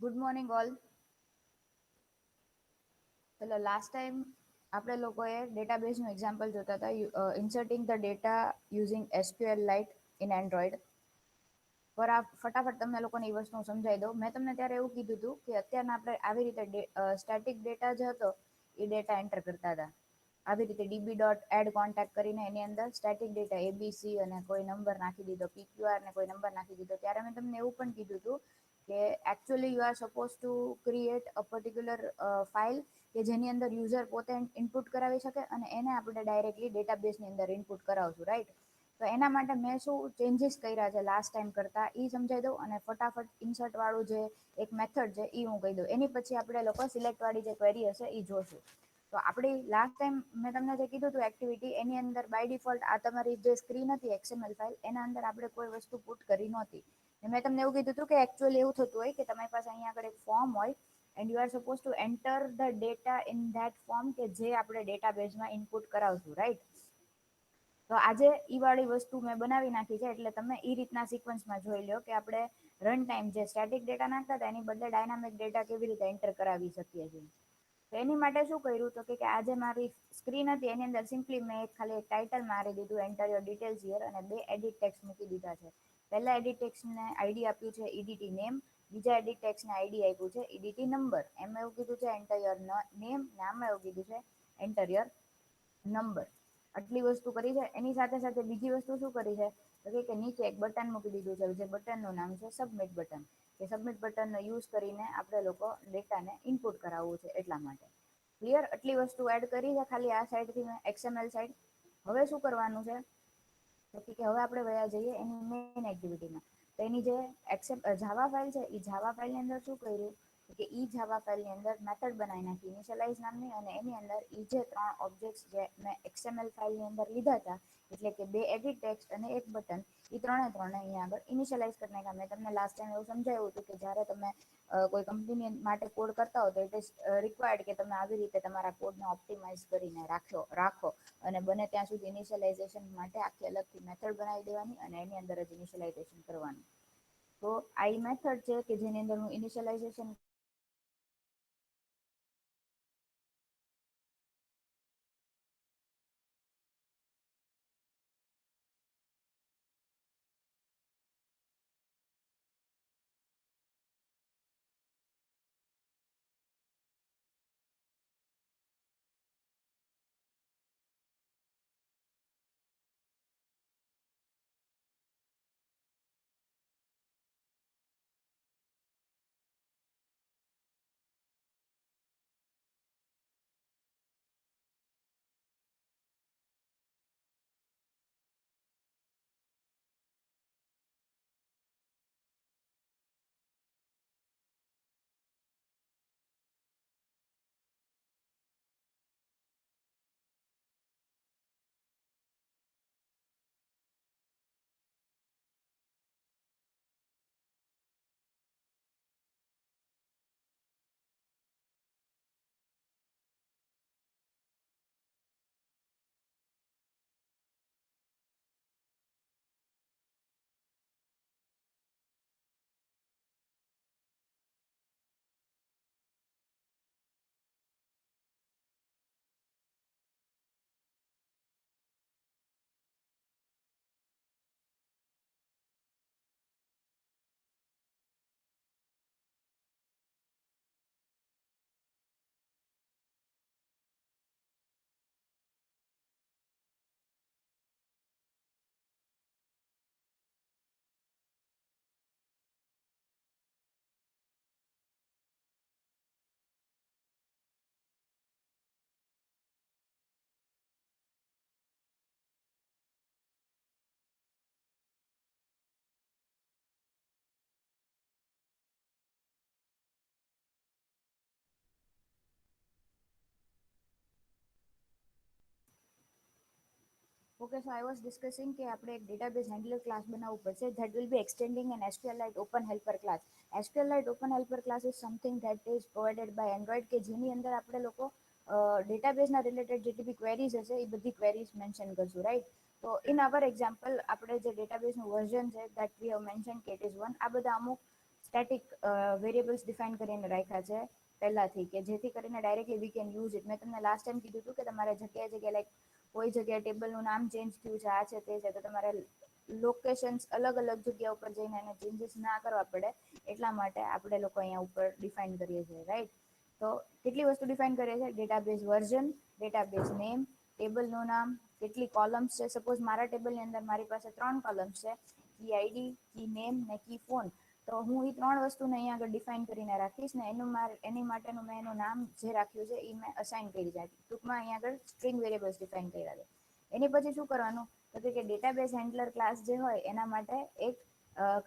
Good morning all. ચલો last time આપણે લોકોએ ડેટાબેઝનું એક્ઝામ્પલ જોતા હતા inserting the data using SQLite in Android. પર આ ફટાફટ તમને લોકોને એ વસ્તુ સમજાવી દઉં. મેં તમને ત્યારે એવું કીધું હતું કે અત્યારના આપણે આવી રીતે સ્ટેટિક ડેટા જે હતો એ ડેટા એન્ટર કરતા હતા. આવી રીતે ડીબી ડોટ એડ કોન્ટેક્ટ કરીને એની અંદર સ્ટેટિક ડેટા એબીસી અને કોઈ નંબર નાખી દીધો, પીક્યુઆર ને કોઈ નંબર નાખી દીધો. ત્યારે મેં તમને એવું પણ કીધું હતું કે actually you are suppose to create a particular file કે જેની અંદર યુઝર પોતે ઇનપુટ કરાવી શકે અને એને આપણે ડાયરેક્ટલી ડેટાબેઝની અંદર ઇનપુટ કરાવશું, રાઈટ? તો એના માટે મેં શું ચેન્જીસ કર્યા છે લાસ્ટ ટાઈમ કરતાં એ સમજાવી દઉં અને ફટાફટ ઇન્સર્ટ વાળું જે એક મેથડ છે એ હું કહી દઉં. એની પછી આપણે લોકો સિલેક્ટ વાળી જે ક્વેરી હશે એ જોશું. તો આપણી લાસ્ટ ટાઈમ મેં તમને જે કીધું હતું એક્ટિવિટી, એની અંદર બાય ડિફોલ્ટ આ તમારી જે સ્ક્રીન હતી એક્સએમએલ ફાઇલ એના અંદર આપણે કોઈ વસ્તુ પુટ કરી નહોતી. મેં તમને એવું કીધું હતું કે એકચ્યુઅલી એવું થતું હોય કે તમારી પાસે અહીંયા આગળ એક ફોર્મ હોય and you are suppose two enter the data in that form કે જે આપણે ડેટાબેઝમાં ઇનપુટ કરાવશું, રાઈટ? તો આજે ઈ વાળી વસ્તુ મેં બનાવી નાખી છે એટલે તમે એ રીતના સિક્વન્સમાં જોઈ લો કે આપણે રન ટાઈમ જે સ્ટેટિક ડેટા નાખતા હતા એની બદલે ડાયનામિક ડેટા કેવી રીતે એન્ટર કરાવી શકીએ છીએ. તો એની માટે શું કર્યું તો કે આજે મારી સ્ક્રીન હતી એની અંદર સિમ્પલી મેં ખાલી એક ટાઇટલ મારી દીધું એન્ટર યોર ડિટેલ્સ હિયર અને 2 એડિટ ટેક્સ મૂકી દીધા છે. પહેલા એડિટ ટેક્સને આઈડી આપ્યું છે ઈડીટી નેમ, બીજા એડિટ ટેક્સને આઈડી આપ્યું છે ઈડીટી નંબર. એમાં એવું કીધું છે એન્ટર યોર નેમ, નામમાં એવું કીધું છે એન્ટર યોર નંબર. આટલી વસ્તુ કરી છે. એની સાથે સાથે બીજી વસ્તુ શું કરી છે તો કે નીચે એક બટન મૂકી દીધું છે જે બટનનું નામ છે સબમિટ બટન. કે સબમિટ બટનનો યુઝ કરીને આપણે લોકો ડેટાને ઇનપુટ કરાવવું છે એટલા માટે. ક્લિયર? આટલી વસ્તુ એડ કરી છે ખાલી આ સાઈડથી મેં એક્સએમએલ સાઈડ. હવે શું કરવાનું છે તો કે હવે આપણે વયા જઈએ એની મેઇન એક્ટિવિટીમાં. તો એની જે જાવા ફાઇલ છે એ જાવા ફાઇલની અંદર શું કર્યું કે ઈ જાવા ફાઇલની અંદર મેથડ બનાવી નાખી ઇનિશિયલાઇઝ નામની અને એની અંદર ઈ જે 3 ઓબ્જેક્ટ્સ જે મેં એક્સએમએલ ફાઇલની અંદર લીધા હતા એટલે કે 2 એડિટ ટેક્સ્ટ અને એક બટન, એ ત્રણે અહીંયા આગળ ઇનિશિયલાઇઝ કરી નાખ્યા. મેં તમને લાસ્ટ ટાઈમ એવું સમજાવ્યું હતું કે જ્યારે તમે કોઈ કંપની માટે કોડ કરતા હો તો ઇટ ઇઝ રિક્વાયર્ડ કે તમે આવી રીતે તમારા કોડને ઓપ્ટિમાઇઝ કરીને રાખો અને બને ત્યાં સુધી ઇનિશિયલાઇઝેશન માટે આખી અલગથી મેથડ બનાવી દેવાની અને એની અંદર જ ઇનિશિયલાઇઝેશન કરવાનું. તો આ મેથડ છે કે જેની અંદર હું initialization okay, so I was discussing કે આપણે એક ડેટાબેઝ હેન્ડલર ક્લાસ બનાવવું પડશે that will be extending an SQLite open helper class. SQLite open helper class is something that is provided by Android કે જેની અંદર આપણે લોકો ડેટાબેઝના રિલેટેડ જેટલી બી ક્વેરીઝ હશે એ બધી ક્વેરીઝ મેન્શન કરશું, રાઈટ? તો ઇન અવર એક્ઝામ્પલ આપણે જે ડેટાબેઝનું વર્ઝન છે ધેટ વી હેવ મેન્શન કે ઇટ ઇઝ 1. આ બધા અમુક સ્ટેટિક વેરિયેબલ્સ ડિફાઇન કરીને રાખ્યા છે પહેલાથી, કે જેથી કરીને directly we can use it. મેં તમને લાસ્ટ ટાઈમ કીધું હતું કે તમારે જગ્યાએ લાઈક કોઈ જગ્યાએ ટેબલનું નામ ચેન્જ થયું છે, આ છે તે છે, તો તમારે લોકેશન્સ અલગ અલગ જગ્યા ઉપર જઈને એને ચેન્જીસ ના કરવા પડે એટલા માટે આપણે લોકો અહીંયા ઉપર ડિફાઇન કરીએ છીએ, રાઈટ. તો કેટલી વસ્તુ ડિફાઇન કરીએ છીએ? ડેટાબેઝ વર્ઝન, ડેટાબેઝ નેમ, ટેબલનું નામ, કેટલી કોલમ્સ છે. સપોઝ મારા ટેબલની અંદર મારી પાસે 3 કોલમ્સ છે, કી આઈડી, કી નેમ ને કી ફોન. તો હું એ 3 વસ્તુને અહીંયા આગળ ડિફાઇન કરીને રાખીશ ને એની માટેનું મેં એનું નામ જે રાખ્યું છે એ મેં અસાઇન કરી જાય. ટૂંકમાં અહીંયા આગળ સ્ટ્રિંગ વેરિયેબલ્સ ડિફાઇન કર્યા છે. એની પછી શું કરવાનું તો કે ડેટાબેઝ હેન્ડલર ક્લાસ જે હોય એના માટે એક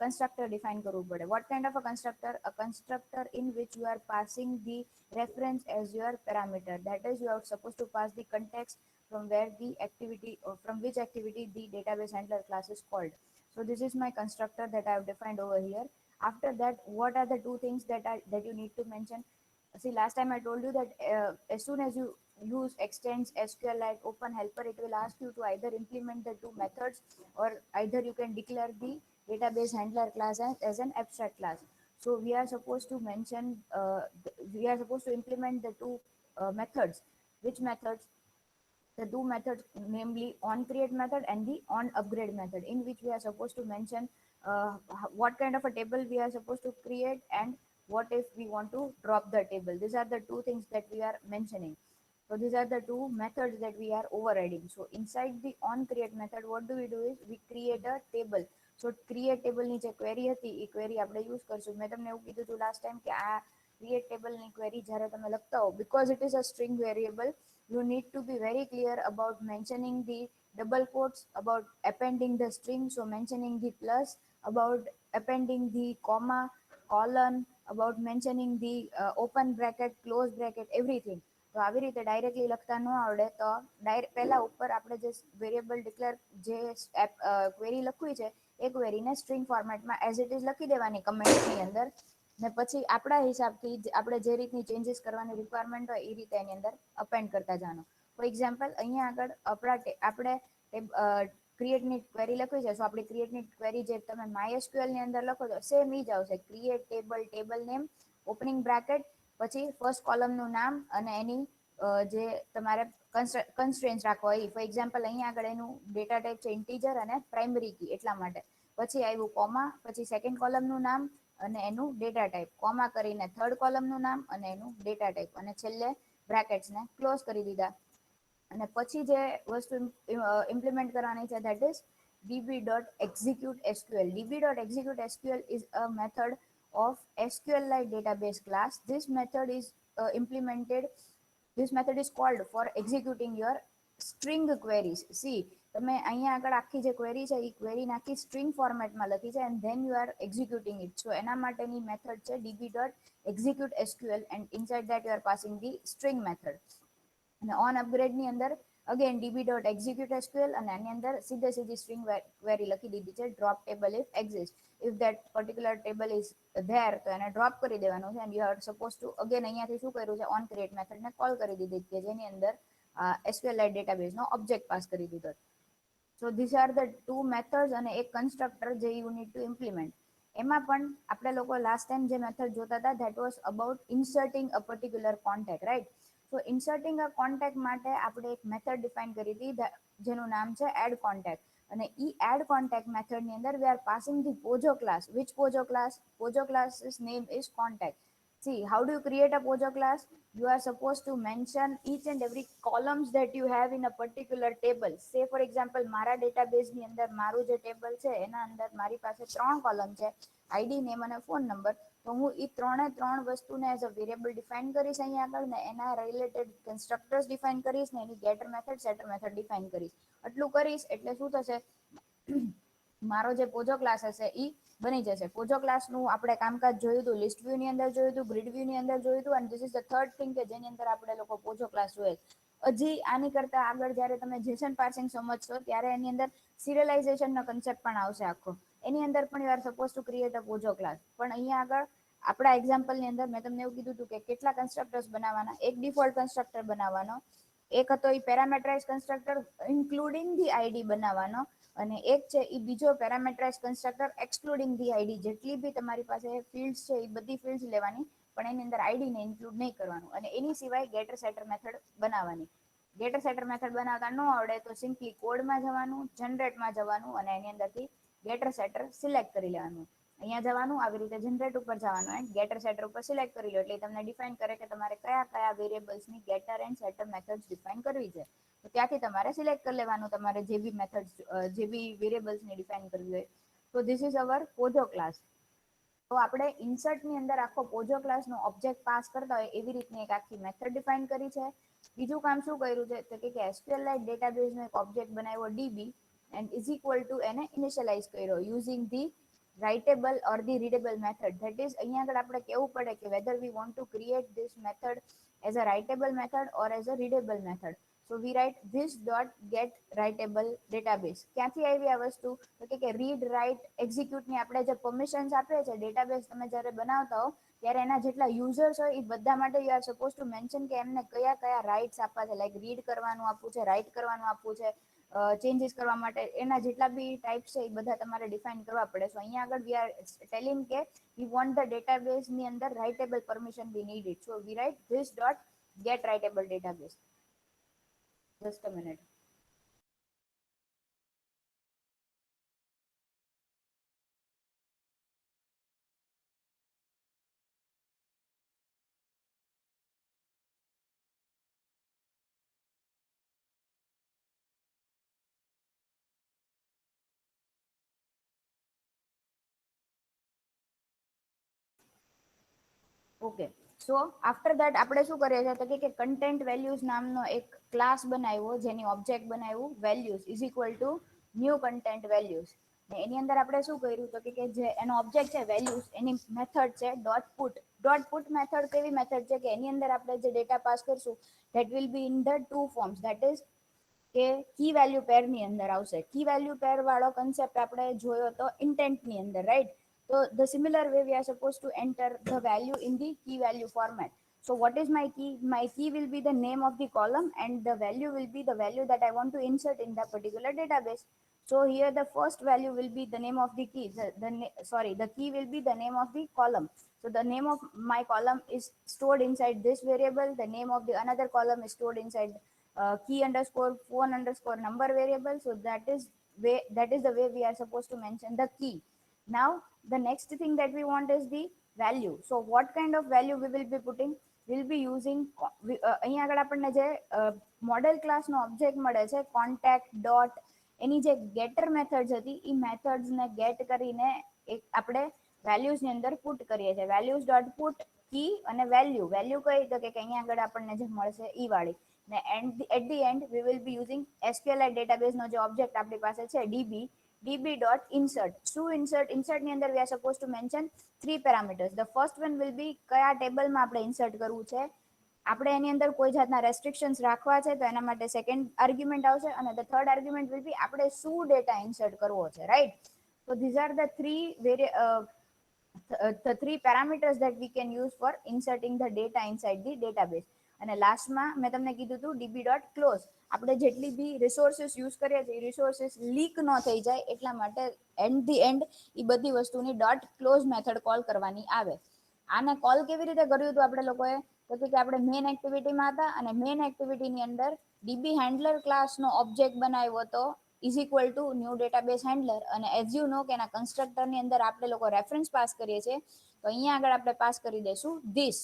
constructor define કરવું પડે. What kind of a constructor? A constructor in which you are passing the reference as your parameter. That is, you are supposed to pass the context from where the activity or from which activity the database handler class is called. So this is my constructor that I have defined over here. After that, what are the two things that you need to mention? See, last time I told you that as soon as you use extends SQLite open helper, it will ask you to either implement the two methods or either you can declare the database handler class as an abstract class. So we are supposed to mention, we are supposed to implement the two methods. Which methods? The two methods, namely on create method and the on upgrade method, in which we are supposed to mention what kind of a table we are supposed to create and what if we want to drop the table. These are the two things that we are mentioning. So these are the two methods that we are overriding. So inside the on create method, what do? Is we create a table. So create table ની જે query હતી એ query આપણે use કરશું. મેં તમને એવું કીધું હતું last time કે આ create table ની query જ્યારે તમે લખતા હો, because it is a string variable, you need to be very clear about mentioning the double quotes, about appending the string, so mentioning the plus, about appending the comma, colon, about mentioning the open bracket, close bracket, everything. તો આવી રીતે directly લખતા ન આવડે તો પહેલા ઉપર આપણે જે વેરિયેબલ ડિક્લેર જે ક્વેરી લખવી છે એ ક્વેરીને સ્ટ્રિંગ ફોર્મેટમાં એઝ ઇટ ઇઝ લખી દેવાની કમેન્ટની અંદર, ને પછી આપણા હિસાબથી આપણે જે રીતની ચેન્જીસ કરવાની રિક્વાયરમેન્ટ હોય એ રીતે એની અંદર અપેન્ડ કરતા જવાનું. ફોર એક્ઝામ્પલ અહીંયા આગળ આપણે ક્રિએટની ક્વેરી લખવી છે, સો આપણી ક્રિએટની ક્વેરી જે તમે MySQL ની અંદર લખો છો સેમ ઈ જ આવશે. Create table, table name, opening bracket, પછી ફર્સ્ટ કોલમનું નામ અને એની જે તમારે કન્સ્ટ્રેન્સ રાખવા હોય. ફોર એક્ઝામ્પલ અહીંયા આગળ એનું ડેટા ટાઈપ છે ઇન્ટીજર અને પ્રાઇમરી કી એટલા માટે. પછી આવ્યું કોમા, પછી સેકન્ડ કોલમનું નામ અને એનું ડેટા ટાઈપ, કોમા કરીને થર્ડ કોલમનું નામ અને એનું ડેટા ટાઈપ, અને છેલ્લે બ્રેકેટ્સને ક્લોઝ કરી દીધા. અને પછી જે વસ્તુ ઇમ્પ્લિમેન્ટ કરવાની છે that is db.execute.sql. db.execute.sql is a method of SQLite database class. This method is implemented. This method is called for executing your string queries. See, તમે અહીંયા આગળ આખી જે ક્વેરી છે એ ક્વેરી નાખી સ્ટ્રિંગ ફોર્મેટમાં લખી છે and then you are executing it. So એના માટેની મેથડ છે db.execute.sql and inside that you are passing the string method. અને ઓન અપગ્રેડની અંદર અગેન db.execute.sql અને આની અંદર સીધી સ્ટ્રિંગ ક્વેરી લખી દીધી છે drop table if exist. If that particular table is there તો એને ડ્રોપ કરી દેવાનું છે. And you are suppose two again અહીંયાથી શું કર્યું છે ઓન ક્રિએટ મેથડને કોલ કરી દીધી કે જેની અંદર SQLite ડેટાબેઝનો ઓબ્જેક્ટ પાસ કરી દીધો. So this are the two methods અને એક કન્સ્ટ્રક્ટર જે યુ નીડ ટુ ઇમ્પ્લિમેન્ટ. એમાં પણ આપણે લોકો લાસ્ટ ટાઈમ જે મેથડ જોતા હતા that was about inserting a particular contact, right. So inserting a contact માટે આપણે એક મેથડ ડિફાઇન કરી હતી જેનું નામ છે એડ કોન્ટેક્ટ. અને ઈ એડ કોન્ટેક્ટ મેથડની અંદર we are passing the POJO class. Which POJO class? POJO class name is contact. See, how do you create a Pojo class? You are supposed to mention each and every columns that you have in a particular table. Say for example, મારા database ની અંદર મારું જે table છે એના અંદર મારી પાસે 3 કોલમ છે, ID, name અને ફોન નંબર. તો હું એ ત્રણે ત્રણ વસ્તુને એઝ અ વેરિયેબલ ડિફાઇન કરીશ અહીંયા આગળ, ને એના રિલેટેડ કન્સ્ટ્રક્ટર્સ ડિફાઇન કરીશ, ને એની getter method, setter method define કરીશ. આટલું કરીશ એટલે શું થશે, મારો જે પોજો ક્લાસ હશે ઈ બની જશે. પોજો ક્લાસનું આપણે કામકાજ જોયું હતું, લિસ્ટ વ્યૂ ની અંદર જોયું હતું, ગ્રીડ વ્યૂ ની અંદર જોયું હતું, અને this is the third thing કે જેની અંદર આપણે લોકો પોજો ક્લાસ જોઈએ. હજી આની કરતા આગળ જ્યારે તમે જેસન પાર્સિંગ સમજશો ત્યારે એની અંદર સિરિયલાઇઝેશનનો કન્સેપ્ટ પણ આવશે આખો. એની અંદર પણ you are suppose to create a POJO class. પણ અહીંયા આગળ આપણા એક્ઝામ્પલની અંદર મેં તમને એવું કીધું હતું કે કેટલા કન્સ્ટ્રક્ટર્સ બનાવવાના. એક ડિફોલ્ટ કન્સ્ટ્રક્ટર બનાવવાનો, એક હતો એ parametrize constructor including the ID બનાવવાનો, અને એક છે એ બીજો પેરામેટ્રાઇઝ કન્સ્ટ્રક્ટર એક્સક્લુડિંગ ધી આઈડી. જેટલી બી તમારી પાસે ફિલ્ડ્સ છે એ બધી ફિલ્ડ્સ લેવાની, પણ એની અંદર આઈડી ને ઇન્ક્લુડ નહીં કરવાનું. અને એની સિવાય ગેટર સેટર મેથડ બનાવવાની. ગેટર સેટર મેથડ બનાવતા ન આવડે તો સિમ્પલી કોડમાં જવાનું, જનરેટમાં જવાનું અને એની અંદરથી ગેટર સેટર સિલેક્ટ કરી લેવાનું. અહીંયા જવાનું, આવી રીતે જનરેટ ઉપર જવાનું એન્ડ ગેટર સેટર ઉપર સિલેક્ટ કરી લો એટલે તમને ડિફાઇન કરે કે તમારે કયા કયા વેરિયેબલ્સની getter and setter methods define કરવી છે. તો ત્યાંથી તમારે સિલેક્ટ કરી લેવાનું તમારે જે બી મેથડ્સ જે બી વેરિયેબલ્સની ડિફાઇન કરવી હોય. તો ધીસ ઇઝ અવર પોજો ક્લાસ. તો આપણે ઇન્સર્ટની અંદર આખો પોજો ક્લાસનો ઓબ્જેક્ટ પાસ કરતા હોય એવી રીતની એક આખી મેથડ ડિફાઇન કરી છે. બીજું કામ શું કર્યું છે તો કે SQLite ડેટાબેઝનો એક ઓબ્જેક્ટ બનાવ્યો dB and is equal two એને ઇનિશિયલાઇઝ કર્યો using the writable or the readable method. That is, અહીંયા આગળ આપણે કેવું પડે કે whether we want to create this method as a writable method or as a readable method. So we write this dot get writable database. ક્યાંથી આવી આ વસ્તુ તો કે રીડ રાઇટ એક્ઝિક્યુટ ની આપણે જે પરમિશન્સ આપીએ છીએ ડેટાબેઝ તમે જ્યારે બનાવતા હો ત્યારે એના જેટલા યુઝર્સ હોય એ બધા માટે you are suppose to mention કે એમને કયા કયા રાઇટ્સ આપવા છે. લાઈક રીડ કરવાનું આપવું છે, રાઇટ કરવાનું આપવું છે, ચેન્જીસ કરવા માટે એના જેટલા બી ટાઈપ્સ છે એ બધા તમારે ડિફાઇન કરવા પડે. સો અહીંયા આગળ વી આર ટેલિંગ કે વી વોન્ટ ધ ડેટાબેઝ ની અંદર writable permission be needed. So we write this dot get writable database. Just a minute. Okay, so after that આપણે શું કરીએ છીએ તો કે કન્ટેન્ટ વેલ્યુઝ નામનો એક ક્લાસ બનાવ્યો જેની ઓબ્જેક્ટ બનાવ્યું values is equal to new content values. એની અંદર આપણે શું કર્યું તો કે જે એનો ઓબ્જેક્ટ છે વેલ્યુઝ એની મેથડ છે dot put. Dot put method કેવી મેથડ છે કે એની અંદર આપણે જે ડેટા પાસ કરશું that will be in the two forms. That is કે કી વેલ્યુ પેર ની અંદર આવશે. કી વેલ્યુ પેર વાળો કન્સેપ્ટ આપણે જોયો તો ઇન્ટેન્ટ ની અંદર, right? So the similar way we are supposed to enter the value in the key value format. So what is my key? My key will be the name of the column and the value will be the value that I want to insert in the particular database. So here the first value will be the name of the key. The key will be the name of the column. So the name of my column is stored inside this variable. The name of the another column is stored inside key underscore phone underscore number variable. So that is the way we are supposed to mention the key. Now the next thing that we want is the value. So what kind of value we will be putting? We'll be using અહીંયા આગળ આપણને જે model ક્લાસનો object મળે છે contact dot એની જે getter methods હતી એ મેથડ્સને gate કરીને એક આપણે વેલ્યુઝની અંદર પુટ કરીએ છીએ. વેલ્યુઝ ડોટ પુટ કી અને વેલ્યુ. વેલ્યુ કઈ તો કે અહીંયા આગળ આપણને જે મળશે ઈ વાળી. ને at the end we will be using SQLite ડેટાબેઝનો જે ઓબ્જેક્ટ આપણી પાસે છે db.insert. શું ઇન્સર્ટ? ઇન્સર્ટની અંદર we are supposed to mention three parameters. The first one will be કયા ટેબલમાં આપણે ઇન્સર્ટ કરવું છે. આપણે એની અંદર કોઈ જાતના રેસ્ટ્રિક્શન્સ રાખવા છે તો એના માટે સેકન્ડ આર્ગ્યુમેન્ટ આવશે અને the third argument will be આપણે શું ડેટા ઇન્સર્ટ કરવો છે, right? So these are the three parameters that we can use for inserting the data inside the database. અને લાસ્ટમાં મેં તમને કીધું હતું db.close. આપણે જેટલી બી રિસોર્સિસ યુઝ કરીએ છીએ એ રિસોર્સિસ લીક ન થઈ જાય એટલા માટે એટ ધી એન્ડ એ બધી વસ્તુની ડોટ ક્લોઝ મેથડ કોલ કરવાની આવે. આને કોલ કેવી રીતે કર્યું હતું આપણે લોકોએ તો કે આપણે મેઇન એક્ટિવિટીમાં હતા અને મેઇન એક્ટિવિટીની અંદર ડીબી હેન્ડલર ક્લાસનો ઓબ્જેક્ટ બનાવ્યો હતો is equal to new database handler. અને એઝ યુ નો કે એના કન્સ્ટ્રક્ટરની અંદર આપણે લોકો રેફરન્સ પાસ કરીએ છીએ તો અહીંયા આગળ આપણે પાસ કરી દઈશું ધીસ.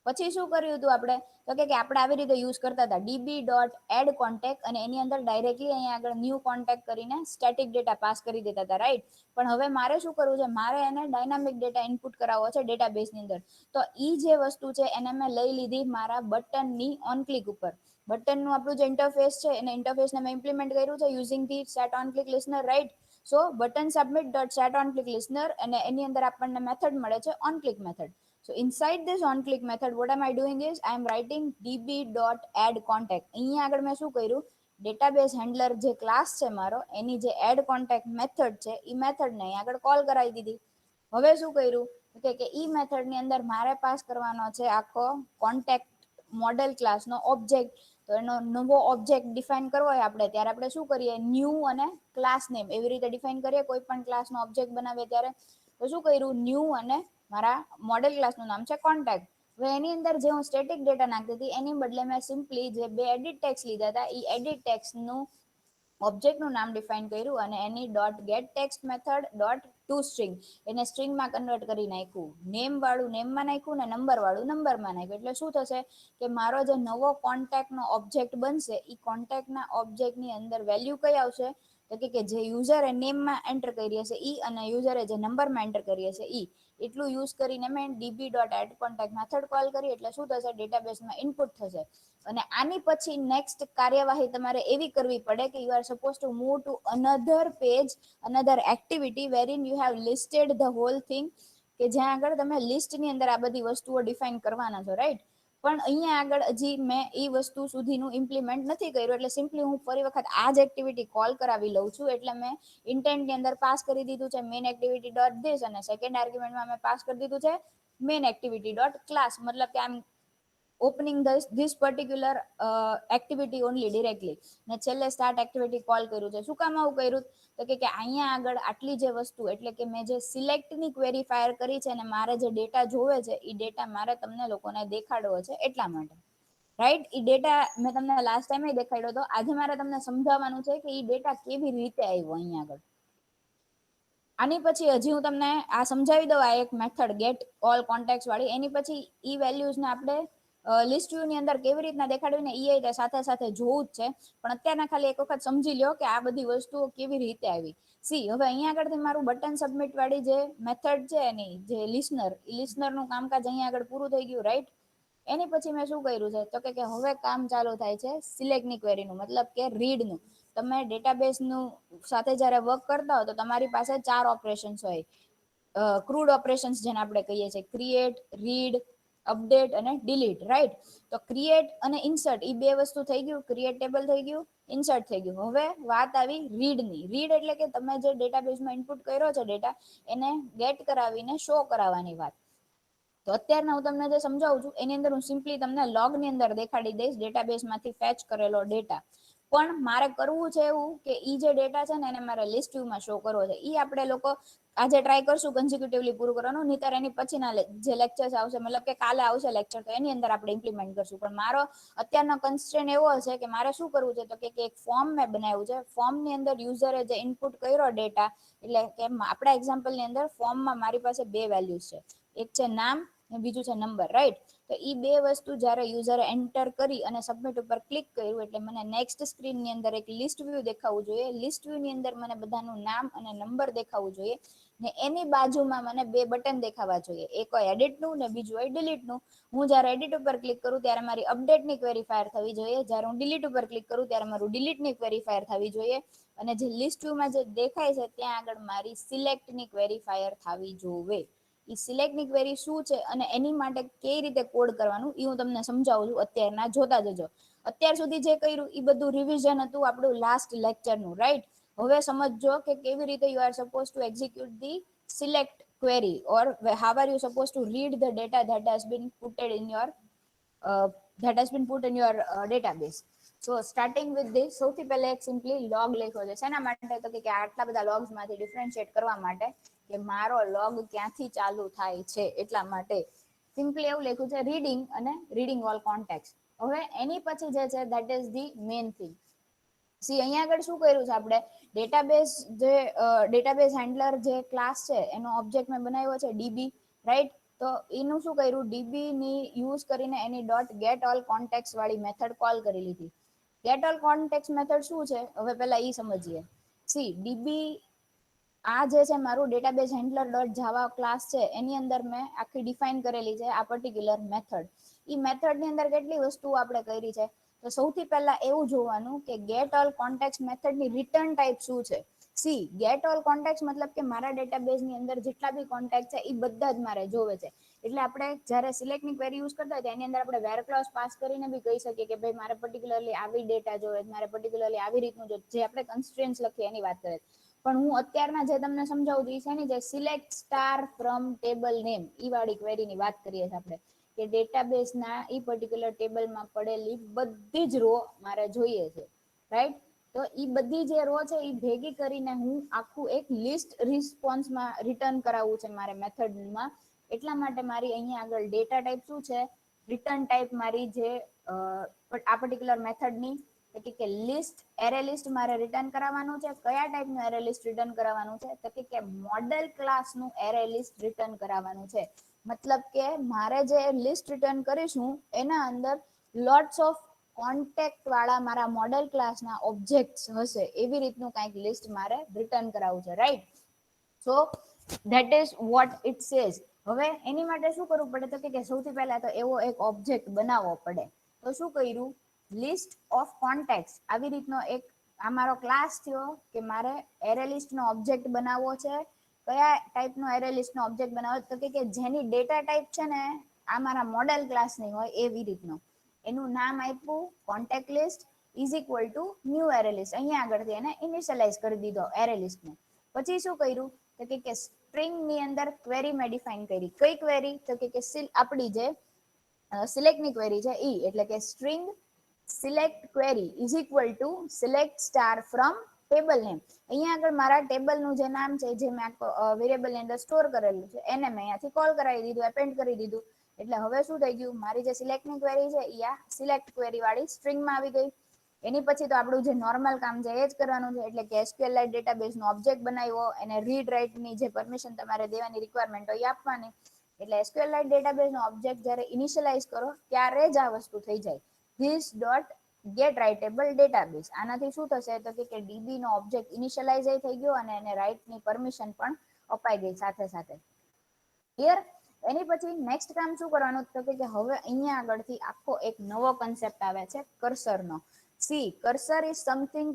પછી શું કર્યું હતું આપણે તો કે આપણે આવી રીતે યુઝ કરતા હતા ડીબી ડોટ એડ કોન્ટેક્ટ અને એની અંદર ડાયરેક્ટલી અહીંયા આગળ ન્યૂ કોન્ટેક્ટ કરીને સ્ટેટિક ડેટા પાસ કરી દેતા હતા, રાઈટ? પણ હવે મારે શું કરવું છે, મારે એને ડાયનામિક ડેટા ઇનપુટ કરાવવો છે ડેટાબેઝની અંદર. તો ઈ જે વસ્તુ છે એને મેં લઈ લીધી મારા બટનની ઓન ક્લિક ઉપર. બટનનું આપણું જે ઇન્ટરફેસ છે એને ઇન્ટરફેસને મેં ઇમ્પ્લિમેન્ટ કર્યું છે using the sat on click listener, right? So button submit dot sat on click listener અને એની અંદર આપણને મેથડ મળે છે on click method. So inside this on click method what am I doing is I am writing db.add contact. અહીંયા આગળ મેં શું કર્યું ડેટાબેઝ હેન્ડલર જે ક્લાસ છે મારો એની જે એડ કોન્ટેક્ટ મેથડ છે એ મેથડને અહીંયા આગળ કોલ કરાવી દીધી. હવે શું કર્યું કે ઈ મેથડની અંદર મારે પાસ કરવાનો છે આખો કોન્ટેક્ટ મોડેલ ક્લાસનો ઓબ્જેક્ટ. તો તો એનો નવો ઓબ્જેક્ટ ડિફાઇન કરવો હોય આપણે ત્યારે આપણે શું કરીએ, ન્યૂ અને ક્લાસ નેમ એવી રીતે ડિફાઇન કરીએ. કોઈ પણ ક્લાસનો ઓબ્જેક્ટ બનાવીએ ત્યારે તો શું કર્યું, ન્યૂ અને મારા મોડેલ ક્લાસનું નામ છે કોન્ટેક્ટ. હવે એની અંદર જે હું સ્ટેટિક ડેટા નાખતી હતી એની બદલે મેં સિમ્પલી જે બે એડિટ ટેક્સ લીધા હતા એ એડિટ ટેક્સનું ઓબ્જેક્ટનું નામ ડિફાઇન કર્યું અને એની dot get text method dot to string એને સ્ટ્રિંગમાં કન્વર્ટ કરી નાખ્યું. નેમ વાળું નેમમાં નાખ્યું ને નંબર વાળું નંબરમાં નાખ્યું. એટલે શું થશે કે મારો જે નવો કોન્ટેક્ટનો ઓબ્જેક્ટ બનશે એ કોન્ટેક્ટના ઓબ્જેક્ટની અંદર વેલ્યુ કઈ આવશે તો કે જે યુઝરે નેમમાં એન્ટર કરી હશે ઈ અને યુઝરે જે નંબરમાં એન્ટર કરી હશે ઈ એટલું યુઝ કરીને મેં db.addContact મેથડ કોલ કરી. એટલે શું થશે, ડેટાબેઝમાં ઇનપુટ થશે. અને આની પછી નેક્સ્ટ કાર્યવાહી તમારે એવી કરવી પડે કે you are suppose to move to another page, another activity wherein you have listed the whole thing, કે જ્યાં આગળ તમે લિસ્ટની અંદર આ બધી વસ્તુઓ ડિફાઇન કરવાના છો, રાઈટ. પણ અહીંયા આગળ હજી મેં એ વસ્તુ સુધીનું ઇમ્પ્લિમેન્ટ નથી કર્યું. એટલે સિમ્પલી હું ફરી વખત આ જ એક્ટિવિટી કોલ કરાવી લઉં છું. એટલે મેં ઇન્ટેન્ટની અંદર પાસ કરી દીધું છે મેઇન એક્ટિવિટી ડોટ ધીસ અને સેકન્ડ આર્ગ્યુમેન્ટમાં મેં પાસ કરી દીધું છે મેઇન એક્ટિવિટી ડોટ ક્લાસ. મતલબ કે આમ opening this particular activity only directly ને છેલ્લે સ્ટાર્ટ એક્ટિવિટી કોલ કર્યું છે. શું કામ આવું કર્યું તો કે અહીંયા આગળ આટલી જે વસ્તુ એટલે કે મેં જે સિલેક્ટની ક્વેરી ફાયર કરી છે અને મારે જે ડેટા જોવે છે એ ડેટા મારે તમને લોકોને દેખાડવો છે એટલા માટે, રાઈટ. એ ડેટા મેં તમને લાસ્ટ ટાઈમ દેખાડ્યો હતો. આજે મારે તમને સમજાવવાનું છે કે એ ડેટા કેવી રીતે આવ્યો અહીંયા આગળ. આની પછી હજી હું તમને આ સમજાવી દઉં આ એક મેથડ ગેટ ઓલ કોન્ટેક્ટ વાળી. એની પછી ઈ વેલ્યુઝને આપણે લિસ્ટ વ્યૂ ની અંદર કેવી રીતના દેખાડવી ને એ સાથે સાથે જોવું જ છે. પણ અત્યારના ખાલી એક વખત સમજી લો કે આ બધી વસ્તુઓ કેવી રીતે આવી. સી હવે અહીંયા આગળથી મારું બટન સબમિટ વાળી જે મેથડ છે એની જે લિસનરનું કામકાજ અહીંયા આગળ પૂરું થઈ ગયું, રાઈટ. એની પછી મેં શું કર્યું છે તો કે હવે કામ ચાલુ થાય છે સિલેક્ટની ક્વેરીનું, મતલબ કે રીડનું. તમે ડેટાબેઝનું સાથે જ્યારે વર્ક કરતા હો તો તમારી પાસે 4 ઓપરેશન્સ હોય. ક્રૂડ ઓપરેશન્સ જેને આપણે કહીએ છીએ, ક્રિએટ, રીડ, અપડેટ અને ડિલીટ, રાઈટ. તો ક્રિએટ અને ઇન્સર્ટ એ બે વસ્તુ થઈ ગયું. ક્રિએટ ટેબલ થઈ ગયું, ઇન્સર્ટ થઈ ગયું. હવે વાત આવી રીડની. રીડ એટલે કે તમે જે ડેટાબેઝમાં ઇનપુટ કર્યો છે ડેટા એને ગેટ કરાવીને શો કરાવવાની વાત. તો અત્યારના હું તમને જે સમજાવું છું એની અંદર હું સિમ્પલી તમને લોગની અંદર દેખાડી દઈશ ડેટાબેઝમાંથી ફેચ કરેલો ડેટા. પણ મારે કરવું છે એવું કે ઈ જે ડેટા છે ને એને મારે લિસ્ટ વ્યૂમાં શો કરવો છે. ઈ આપણે લોકો આજે ટ્રાય કરશું કન્ઝિક્યુટિવલી પૂરું કરવાનું, નહીતર એની પછીના જે લેક્ચર્સ આવશે, મતલબ કે કાલે આવશે લેક્ચર તો એની અંદર આપણે ઇમ્પ્લિમેન્ટ કરશું. પણ મારો અત્યારનો કન્સ્ટ્રેન એવો છે કે મારે શું કરવું છે તો કે એક ફોર્મ મેં બનાવ્યું છે. ફોર્મની અંદર યુઝરે જે ઇનપુટ કર્યો ડેટા, એટલે કે આપણા એક્ઝામ્પલની અંદર ફોર્મમાં મારી પાસે બે વેલ્યુઝ છે, એક છે નામ અને બીજું છે નંબર, રાઈટ. તો એ બે વસ્તુ જ્યારે યુઝરે એન્ટર કરી અને સબમિટ ઉપર ક્લિક કર્યું એટલે મને નેક્સ્ટ સ્ક્રીનની અંદર એક લિસ્ટ વ્યૂ દેખાવું જોઈએ. લિસ્ટ વ્યૂની અંદર મને બધાનું નામ અને નંબર દેખાવું જોઈએ ને એની બાજુમાં મને બે બટન દેખાવા જોઈએ, એક હોય એડિટનું ને બીજું હોય ડિલીટનું. હું જ્યારે એડિટ ઉપર ક્લિક કરું ત્યારે મારી અપડેટની ક્વેરી ફાયર થવી જોઈએ. જ્યારે હું ડિલીટ ઉપર ક્લિક કરું ત્યારે મારું ડિલીટની ક્વેરી ફાયર થવી જોઈએ. અને જે લિસ્ટ વ્યૂમાં જે દેખાય છે ત્યાં આગળ મારી સિલેક્ટની ક્વેરી ફાયર થવી જોઈએ. એ સિલેક્ટની ક્વેરી શું છે અને એની માટે કઈ રીતે કોડ કરવાનું એ હું તમને સમજાવું છું. અત્યારના જોતા જજો. અત્યાર સુધી જે કર્યું એ બધું રિવિઝન હતું આપણું લાસ્ટ લેક્ચરનું, રાઈટ. હવે સમજો કે કેવી રીતે you are suppose two execute the select query or how are you supposed to read the data that has been put in your database. So starting with this, સૌથી પહેલા એક સિમ્પલી લોગ લખ્યો છે. શેના માટે તો કે આટલા બધા લોગ્સ માંથી ડિફરન્શિએટ કરવા માટે કે મારો લોગ ક્યાંથી ચાલુ થાય છે એટલા માટે સિમ્પલી એવું લખ્યું છે રીડિંગ અને રીડિંગ ઓલ કોન્ટેક્ટ. હવે એની પછી જે છે that is the main thing. C અહીંયા આગળ શું કર્યું છે આપણે ડેટાબેઝ હેન્ડલર જે ક્લાસ છે એનો ઓબ્જેક્ટ મેં બનાવ્યો છે ડીબી, રાઈટ. તો એનું શું કર્યું, ડીબી ની યુઝ કરીને એની ડોટ ગેટ ઓલ કોન્ટેક્ટ વાળી મેથડ કોલ કરી લીધી. ગેટ ઓલ કોન્ટેક્ટ મેથડ શું છે હવે પહેલા એ સમજીએ. સી ડીબી આ જે છે મારું database handler dot Java class છે એની અંદર મેં આખી ડિફાઇન કરેલી છે આ પર્ટિક્યુલર મેથડ. એ મેથડની અંદર કેટલી વસ્તુઓ આપણે કરી છે તો સૌથી પહેલા એવું જોવાનું કે ગેટ ઓલ કોન્ટેક્ટ મેથડની રિટર્ન ટાઈપ શું છે. સી ગેટ ઓલ કોન્ટેક્ટ મતલબ કે મારા ડેટાબેઝની અંદર જેટલા બી કોન્ટેક્ટ છે એ બધા જ મારે જોવે છે. એટલે આપણે જ્યારે સિલેક્ટની ક્વેરી યુઝ કરતા હોય એની અંદર આપણે વેર ક્લોઝ પાસ કરીને બી કહી શકીએ કે ભાઈ મારે પર્ટિક્યુલરલી આવી ડેટા જોવે, મારે પર્ટિક્યુલરલી આવી રીતનું જે આપણે કન્સ્ટ્રેન્ટ્સ લખીએ એની વાત કરીએ. પણ હું અત્યારના જે તમને સમજાવું છું એ છે ને જે select star from table name ઈ વાળી ક્વેરીની વાત કરીએ છીએ આપણે કે ડેટાબેઝના એ પર્ટિક્યુલર ટેબલમાં પડેલી બધી જ રો મારે જોઈએ છે, રાઈટ? તો એ બધી જે રો છે એ ભેગી કરીને હું આખું એક લિસ્ટ રિસ્પોન્સમાં રિટર્ન કરાવવું છે મારે મેથડમાં. એટલા માટે મારી અહીંયા આગળ ડેટા ટાઈપ શું છે, રિટર્ન ટાઈપ મારી જે આ પર્ટિક્યુલર મેથડની કે લિસ્ટ, એરે લિસ્ટ મારે રિટર્ન કરાવવાનું છે. કયા ટાઈપનું એરે લિસ્ટ રિટર્ન કરાવવાનું છે? તો કે મોડેલ ક્લાસનું એરે લિસ્ટ રિટર્ન કરાવવાનું છે. મતલબ કે મારે જે લિસ્ટ રિટર્ન કરીશું એના અંદર લોટ્સ ઓફ કોન્ટેક્ટ વાળા મારા મોડેલ ક્લાસના ઓબ્જેક્ટ્સ હશે, એવી રીતનું કંઈક લિસ્ટ મારે રિટર્ન કરાવવું છે, right? So that is what it says. હવે એની માટે શું કરવું પડે? તો કે સૌથી પહેલા તો એવો એક ઓબ્જેક્ટ બનાવવો પડે. તો શું કર્યું? લિસ્ટ ઓફ કોન્ટેક્ટ્સ આવી રીતનો એક આ મારો ક્લાસ થયો કે મારે એરે લિસ્ટ નો ઓબ્જેક્ટ બનાવવો છે. કયા ટાઈપનો એરે લિસ્ટ નો ઓબ્જેક્ટ બનાવવો? તો કે જેની ડેટા ટાઈપ છે ને આ મારા મોડેલ ક્લાસની હોય એવી રીતનો. એનું નામ આપ્યું contact list is equal to new array list. અહીંયા આગળથી એને ઇનિશિયલાઇઝ કરી દીધો એરે લિસ્ટને. પછી શું કર્યું? તો કે સ્ટ્રિંગ ની અંદર ક્વેરી મેં ડિફાઇન કરી. કઈ ક્વેરી? તો કે આપણી જે સિલેક્ટની ક્વેરી છે ઈ, એટલે કે string select query is equal two select star from table name. અહીંયા આગળ મારા ટેબલનું જે નામ છે, જે મેં વેરિયેબલ ની અંદર સ્ટોર કરેલું છે, એને મેં અહીંયાથી કોલ કરાવી દીધું, એપેન્ડ કરી દીધું. એટલે હવે શું થઈ ગયું? મારી જે સિલેક્ટની ક્વેરી છે એ આ સિલેક્ટ ક્વેરી વાળી સ્ટ્રિંગમાં આવી ગઈ. એની પછી તો આપણું જે નોર્મલ કામ છે એ જ કરવાનું છે, એટલે કે SQLite ડેટાબેઝનો ઓબ્જેક્ટ બનાવ્યો, એને રીડ રાઇટની જે પરમિશન તમારે દેવાની રિક્વાયરમેન્ટ હોય એ આપવાની. એટલે SQLite ડેટાબેઝનો ઓબ્જેક્ટ જ્યારે ઇનિશિયલાઇઝ કરો ત્યારે જ આ વસ્તુ થઈ જાય. This dot get writable database. આનાથી શું થશે? તો કે ડીબી નો ઓબ્જેક્ટ ઇનિશિયલાઇઝ થઈ ગયો અને એને રાઇટની પરમિશન પણ અપાઈ ગઈ સાથે સાથે. ક્લિયર? એની પછી નેક્સ્ટ કામ શું કરવાનું? તો કે હવે અહીંયા આગળથી આખો એક નવો કન્સેપ્ટ આવે છે કર્સરનો. See, cursor is something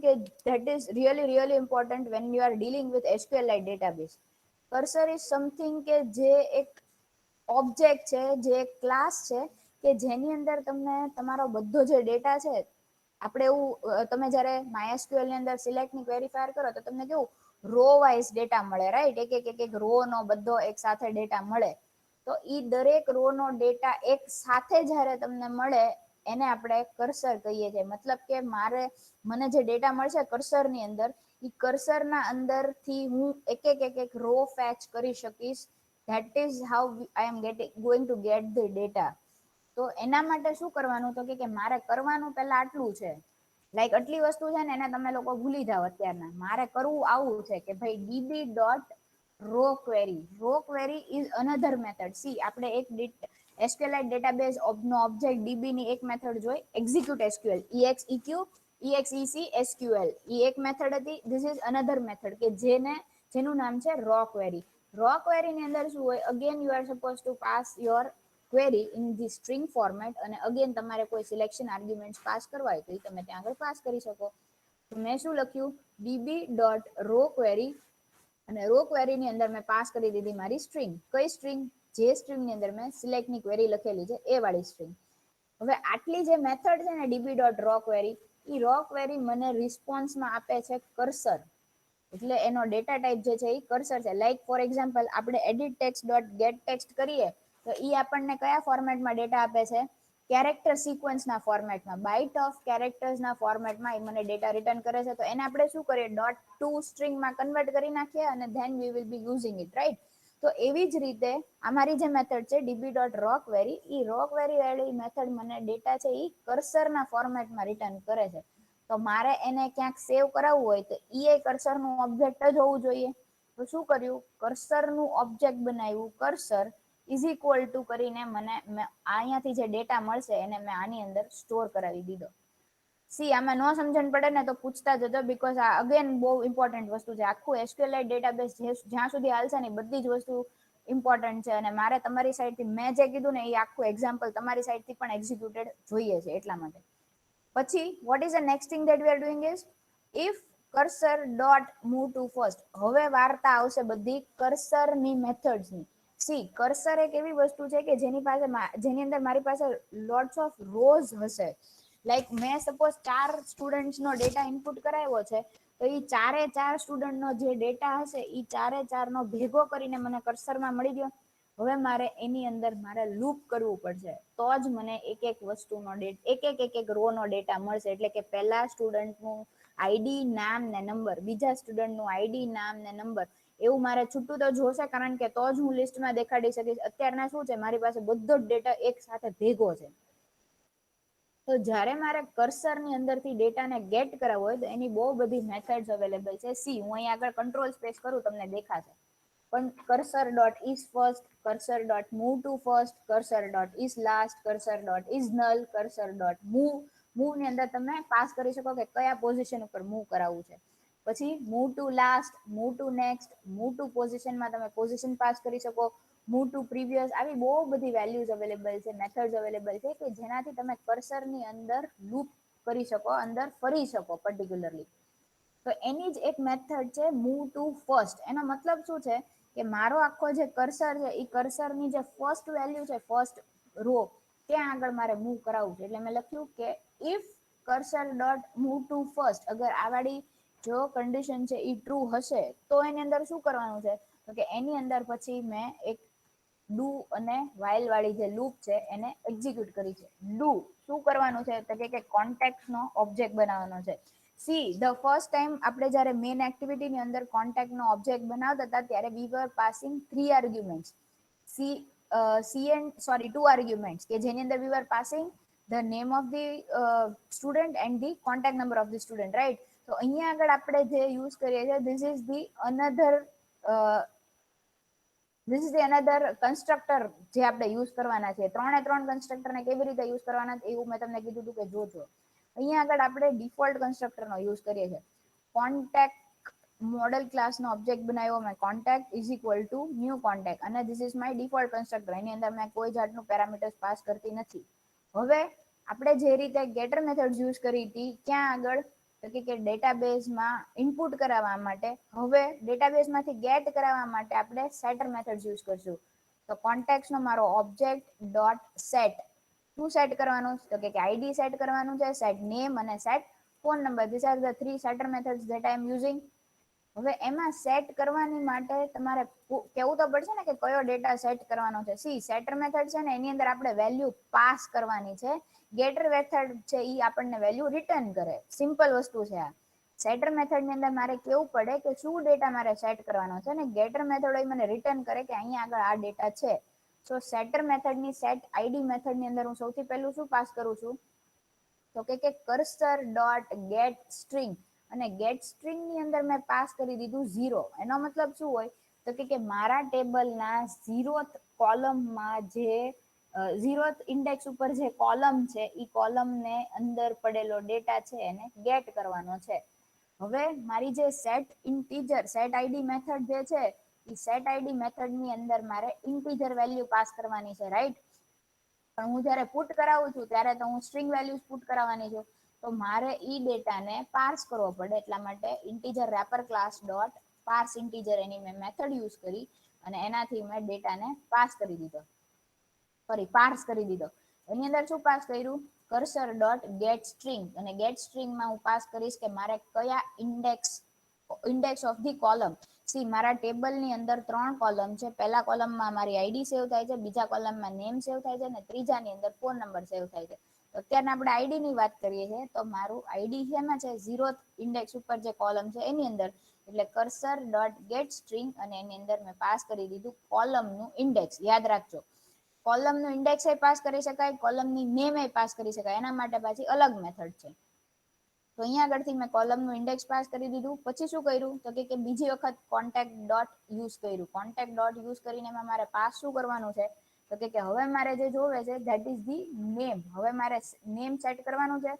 that is really important when you are dealing with SQLite database. Cursor is something કે જે એક ઓબ્જેક્ટ છે, જે એક ક્લાસ છે કે જેની અંદર તમને તમારો બધો જે ડેટા છે, આપણે એવું તમે જ્યારે MySQL ની અંદર સિલેક્ટની ક્વેરી ફાયર કરો તો તમને કેવું રો વાઇઝ ડેટા મળે, રાઈટ? એક રો નો બધો એક સાથે ડેટા મળે. તો ઈ દરેક રો નો ડેટા એક સાથે જ્યારે તમને મળે એને આપણે કર્સર કહીએ છીએ. મતલબ કે મને જે ડેટા મળશે કર્સર ની અંદર, ઈ કર્સર ના અંદર થી હું એક રો ફેચ કરી શકીશ. That is how I am going to get the data. તો એના માટે શું કરવાનું? તો કે મારે કરવાનું પહેલા આટલું છે, લાઈક આટલી વસ્તુ છે ને એને તમે લોકો ભૂલી જાઓ અત્યારના. મારે કરવું આવું છે કે ભાઈ DB dot raw query. Raw query is another method. See, આપણે એક SQLite ડેટાબેઝ નો ઓબ્જેક્ટ ડીબી ની એક મેથડ જોઈ, એક્ઝિક્યુટ SQL, EXEQ ઈ એક મેથડ હતી. ધીસ ઇઝ અનધર મેથડ કે જેનું નામ છે રો ક્વેરી. રો ક્વેરી ની અંદર શું હોય? Again you are suppose two pass your query in the string format, અને અગેન તમારે કોઈ સિલેક્શન આર્ગ્યુમેન્ટ પાસ કરવા હોય તો એ તમે ત્યાં આગળ પાસ કરી શકો. તો મેં શું લખ્યું? ડીબી ડોટ રો ક્વેરી, અને રો ક્વેરી ની અંદર મેં પાસ કરી દીધી મારી સ્ટ્રિંગ. કઈ સ્ટ્રિંગ? જે સ્ટ્રિંગ ની અંદર મેં સિલેક્ટની ક્વેરી લખેલી છે એ વાળી સ્ટ્રિંગ. હવે આટલી જે મેથડ છે ને ડીબી ડોટ રો ક્વેરી, એ રો ક્વેરી મને રિસ્પોન્સમાં આપે છે કર્સર. એટલે એનો ડેટા ટાઈપ જે છે એ કર્સર છે. લાઈક ફોર એક્ઝામ્પલ આપણે edit text dot get text કરીએ તો એ આપણને કયા ફોર્મેટમાં ડેટા આપે છે? કેરેક્ટર સિક્વન્સના ફોર્મેટમાં, બાઇટ ઓફ કેરેક્ટર્સના ફોર્મેટમાં એ મને ડેટા રિટર્ન કરે છે. તો એને આપણે શું કરીએ? ડોટ ટુ સ્ટ્રિંગમાં કન્વર્ટ કરી નાખીએ અને then we will be using it, right? તો એવી જ રીતે અમારી જે મેથડ છે ડીબી ડોટ રો ક્વેરી, એ રો ક્વેરી વાળી મેથડ મને ડેટા છે એ કર્સરના ફોર્મેટમાં રિટર્ન કરે છે. તો મારે એને ક્યાંક સેવ કરાવવું હોય તો એ કર્સરનું ઓબ્જેક્ટ જ હોવું જોઈએ. તો શું કર્યું? કર્સરનું ઓબ્જેક્ટ બનાવ્યું. કર્સર ઇઝ ઇક્વલ ટુ કરીને મને અહીંયાથી જે ડેટા મળશે એને મેં આની અંદર સ્ટોર કરાવી દીધો. સી, આમાં નો સમજણ પડે ને તો પૂછતા જજો, બીકોઝ આ અગેન બહુ ઇમ્પોર્ટન્ટ વસ્તુ છે. આખું SQLite ડેટાબેઝ જ્યાં સુધી હાલશે ને બધી જ વસ્તુ ઇમ્પોર્ટન્ટ છે, અને મારે તમારી સાઈડથી મેં જે કીધું ને એ આખું એક્ઝામ્પલ તમારી સાઈડથી પણ એક્ઝિક્યુટેડ જોઈએ છે એટલા માટે. પછી what is the next thing that we are doing is if cursor dot move to first. હવે વાર્તા આવશે બધી કર્સરની મેથડ્સની. સી, કર્સર એક એવી વસ્તુ છે કે જેની અંદર મારી પાસે લોટ્સ ઓફ રોઝ હશે. લાઈક મેં સપોઝ 4 સ્ટુડન્ટ્સનો ડેટા ઇનપુટ કરાવ્યો છે, તો એ 4 સ્ટુડન્ટનો જે ડેટા હશે એ 4 નો ભેગો કરીને મને કર્સરમાં મળી ગયો. હવે મારે એની અંદર મારે લૂપ કરવું પડશે, તો જ મને એક એક વસ્તુનો એક રો નો ડેટા મળશે. એટલે કે પહેલા સ્ટુડન્ટનું આઈડી, નામ ને નંબર, બીજા સ્ટુડન્ટનું આઈડી, નામ ને નંબર, એવું મારે છૂટું તો જોશે, કારણ કે તો જ હું લિસ્ટમાં દેખાડી શકીશ. અત્યારના શું છે, મારી પાસે બધો જ ડેટા એક સાથે ભેગો છે. તો જ્યારે મારે કર્સરની અંદરથી ડેટાને ગેટ કરાવવો હોય તો એની બહુ બધી મેથડ્સ અવેલેબલ છે. સી હું અહીં આગળ કંટ્રોલ સ્પેસ કરું તમને દેખાશે. પણ cursor dot is first, cursor dot move to first, cursor dot is last, cursor dot is null, cursor dot move ની અંદર તમે પાસ કરી શકો કે કયા પોઝિશન ઉપર મૂવ કરાવવું છે. પછી move to last, move to next, move to પોઝિશનમાં તમે પોઝિશન પાસ કરી શકો, મૂવ ટુ પ્રીવિયસ, આવી બહુ બધી વેલ્યુઝ અવેલેબલ છે, મેથડ્સ અવેલેબલ છે કે જેનાથી તમે કર્સરની અંદર લૂપ કરી શકો, અંદર ફરી શકો પર્ટિક્યુલરલી. તો એની જ એક મેથડ છે મૂવ ટુ ફર્સ્ટ. એનો મતલબ શું છે કે મારો આખો જે કર્સર છે એ કર્સરની જે ફર્સ્ટ વેલ્યુ છે, ફર્સ્ટ રો, ત્યાં આગળ મારે મૂવ કરાવવું છે. એટલે મેં લખ્યું કે if cursor dot move to first, અગર આ વાળી જો કન્ડિશન છે એ ટ્રુ હશે તો એની અંદર શું કરવાનું છે, તો કે એની અંદર પછી મેં એક ડુ અને વાઇલ વાળી જે લૂપ છે એને એક્ઝિક્યુટ કરી છે. ડુ શું કરવાનું છે, તો કે કોન્ટેક્ટ નો ઓબ્જેક્ટ બનાવવાનો છે. સી ધ ફર્સ્ટ ટાઈમ આપણે જ્યારે મેઇન એક્ટિવિટીની અંદર કોન્ટેક્ટ નો ઓબ્જેક્ટ બનાવતા હતા ત્યારે we were passing 3 arguments. Two arguments કે જેની અંદર we were passing the name of the student and the contact number of the student, right. તો અહીંયા આગળ આપણે જે યુઝ કરીએ છીએ, this is the another constructor જે આપણે યુઝ કરવાના છે. 3 એ 3 કન્સ્ટ્રક્ટરને કેવી રીતે યુઝ કરવાના એવું મેં તમને કીધું હતું કે જોજો. અહીંયા આગળ આપણે ડિફોલ્ટ કન્સ્ટ્રક્ટરનો યુઝ કરીએ છીએ. કોન્ટેક્ટ મોડલ ક્લાસનો ઓબ્જેક્ટ બનાવ્યો મેં, contact is equal to new contact, અને this is my default constructor. એની અંદર મેં કોઈ જાતનું પેરામીટર્સ પાસ કરતી નથી. હવે આપણે જે રીતે ગેટર મેથડ યુઝ કરી હતી ક્યાં આગળ, તો કે ડેટાબેઝમાં ઇનપુટ કરાવવા માટે, હવે ડેટાબેઝમાંથી ગેટ કરાવવા માટે આપણે સેટર મેથડ યુઝ કરશું. તો કોન્ટેક્ટનો મારો ઓબ્જેક્ટ ડોટ સેટ, શું સેટ કરવાનું, તો કે આઈડી સેટ કરવાનું છે, સેટ નેમ અને set phone number. These are the 3 setter methods that I am using. હવે એમાં સેટ કરવાની માટે તમારે કેવું તો પડશે ને કે કયો ડેટા સેટ કરવાનો છે. સી સેટર મેથડ છે ને એની અંદર આપણે વેલ્યુ પાસ કરવાની છે, ગેટર મેથડ છે એ આપણને વેલ્યુ રિટર્ન કરે. સિમ્પલ વસ્તુ છે આ. સેટર મેથડ ની અંદર મારે કેવું પડે કે શું ડેટા મારે સેટ કરવાનો છે, ને ગેટર મેથડ મને રિટર્ન કરે કે અહીંયા આગળ આ ડેટા છે. સો સેટર મેથડની સેટ આઈડી મેથડની અંદર હું સૌથી પહેલું શું પાસ કરું છું, તો કે કર્સર ડોટ ગેટ સ્ટ્રિંગ, અને ગેટ સ્ટ્રિંગ ની અંદર મેં પાસ કરી દીધું 0. એનો મતલબ શું હોય, તો કે મારા ટેબલના 0th કોલમમાં જે 0th ઇન્ડેક્સ ઉપર જે કોલમ છે એ કોલમને અંદર પડેલો ડેટા છે એને ગેટ કરવાનો છે. હવે મારી જે set integer set ID method જે છે એ સેટ આઈડી મેથડ ની અંદર મારે ઇન્ટીજર વેલ્યુ પાસ કરવાની છે, રાઈટ. પણ હું જ્યારે પુટ કરાવું છું ત્યારે તો હું સ્ટ્રિંગ વેલ્યુઝ પુટ કરાવવાની છું. તો મારે ઈ ડેટાને પાર્સ કરવો પડે, એટલા માટે integer wrapper class dot પાર્સ integer એની મેં મેથડ યુઝ કરી અને એનાથી મેં ડેટાને પાસ કરી દીધો, પાર્સ કરી દીધો. એની અંદર શું પાસ કર્યું, કર્સર ડોટ ગેટ સ્ટ્રિંગ, અને ગેટ સ્ટ્રિંગમાં હું પાસ કરીશ કે મારે કયા index of the column. C મારા ટેબલની અંદર 3 કોલમ છે. પહેલા કોલમમાં મારી આઈડી સેવ થાય છે, બીજા કોલમમાં નેમ સેવ થાય છે, અને ત્રીજાની અંદર ફોન નંબર સેવ થાય છે. તો અત્યારે આપણે આઈડી ની વાત કરીએ છીએ, તો મારું આઈડી શેમાં છે, 0th ઇન્ડેક્સ ઉપર જે કોલમ છે એની અંદર. એટલે કર્સર ડોટ ગેટ સ્ટ્રિંગ, અને એની અંદર મેં પાસ કરી દીધું કોલમનું ઇન્ડેક્સ. યાદ રાખજો, કોલમનું ઇન્ડેક્સ એ પાસ કરી શકાય, કોલમની નેમ એ પાસ કરી શકાય. એના માટે પાછી અલગ મેથડ છે. તો અહીંયા આગળથી મેં કોલમનું ઇન્ડેક્સ પાસ કરી દીધું. પછી શું કર્યું, તો કે બીજી વખત કોન્ટેક્ટ ડોટ યુઝ કર્યું. કોન્ટેક્ટ ડોટ યુઝ કરીને મારે પાસ શું કરવાનું છે, તો કે હવે મારે જે જોવે છે ધેટ ઇઝ ધી નેમ. હવે મારે નેમ સેટ કરવાનું છે.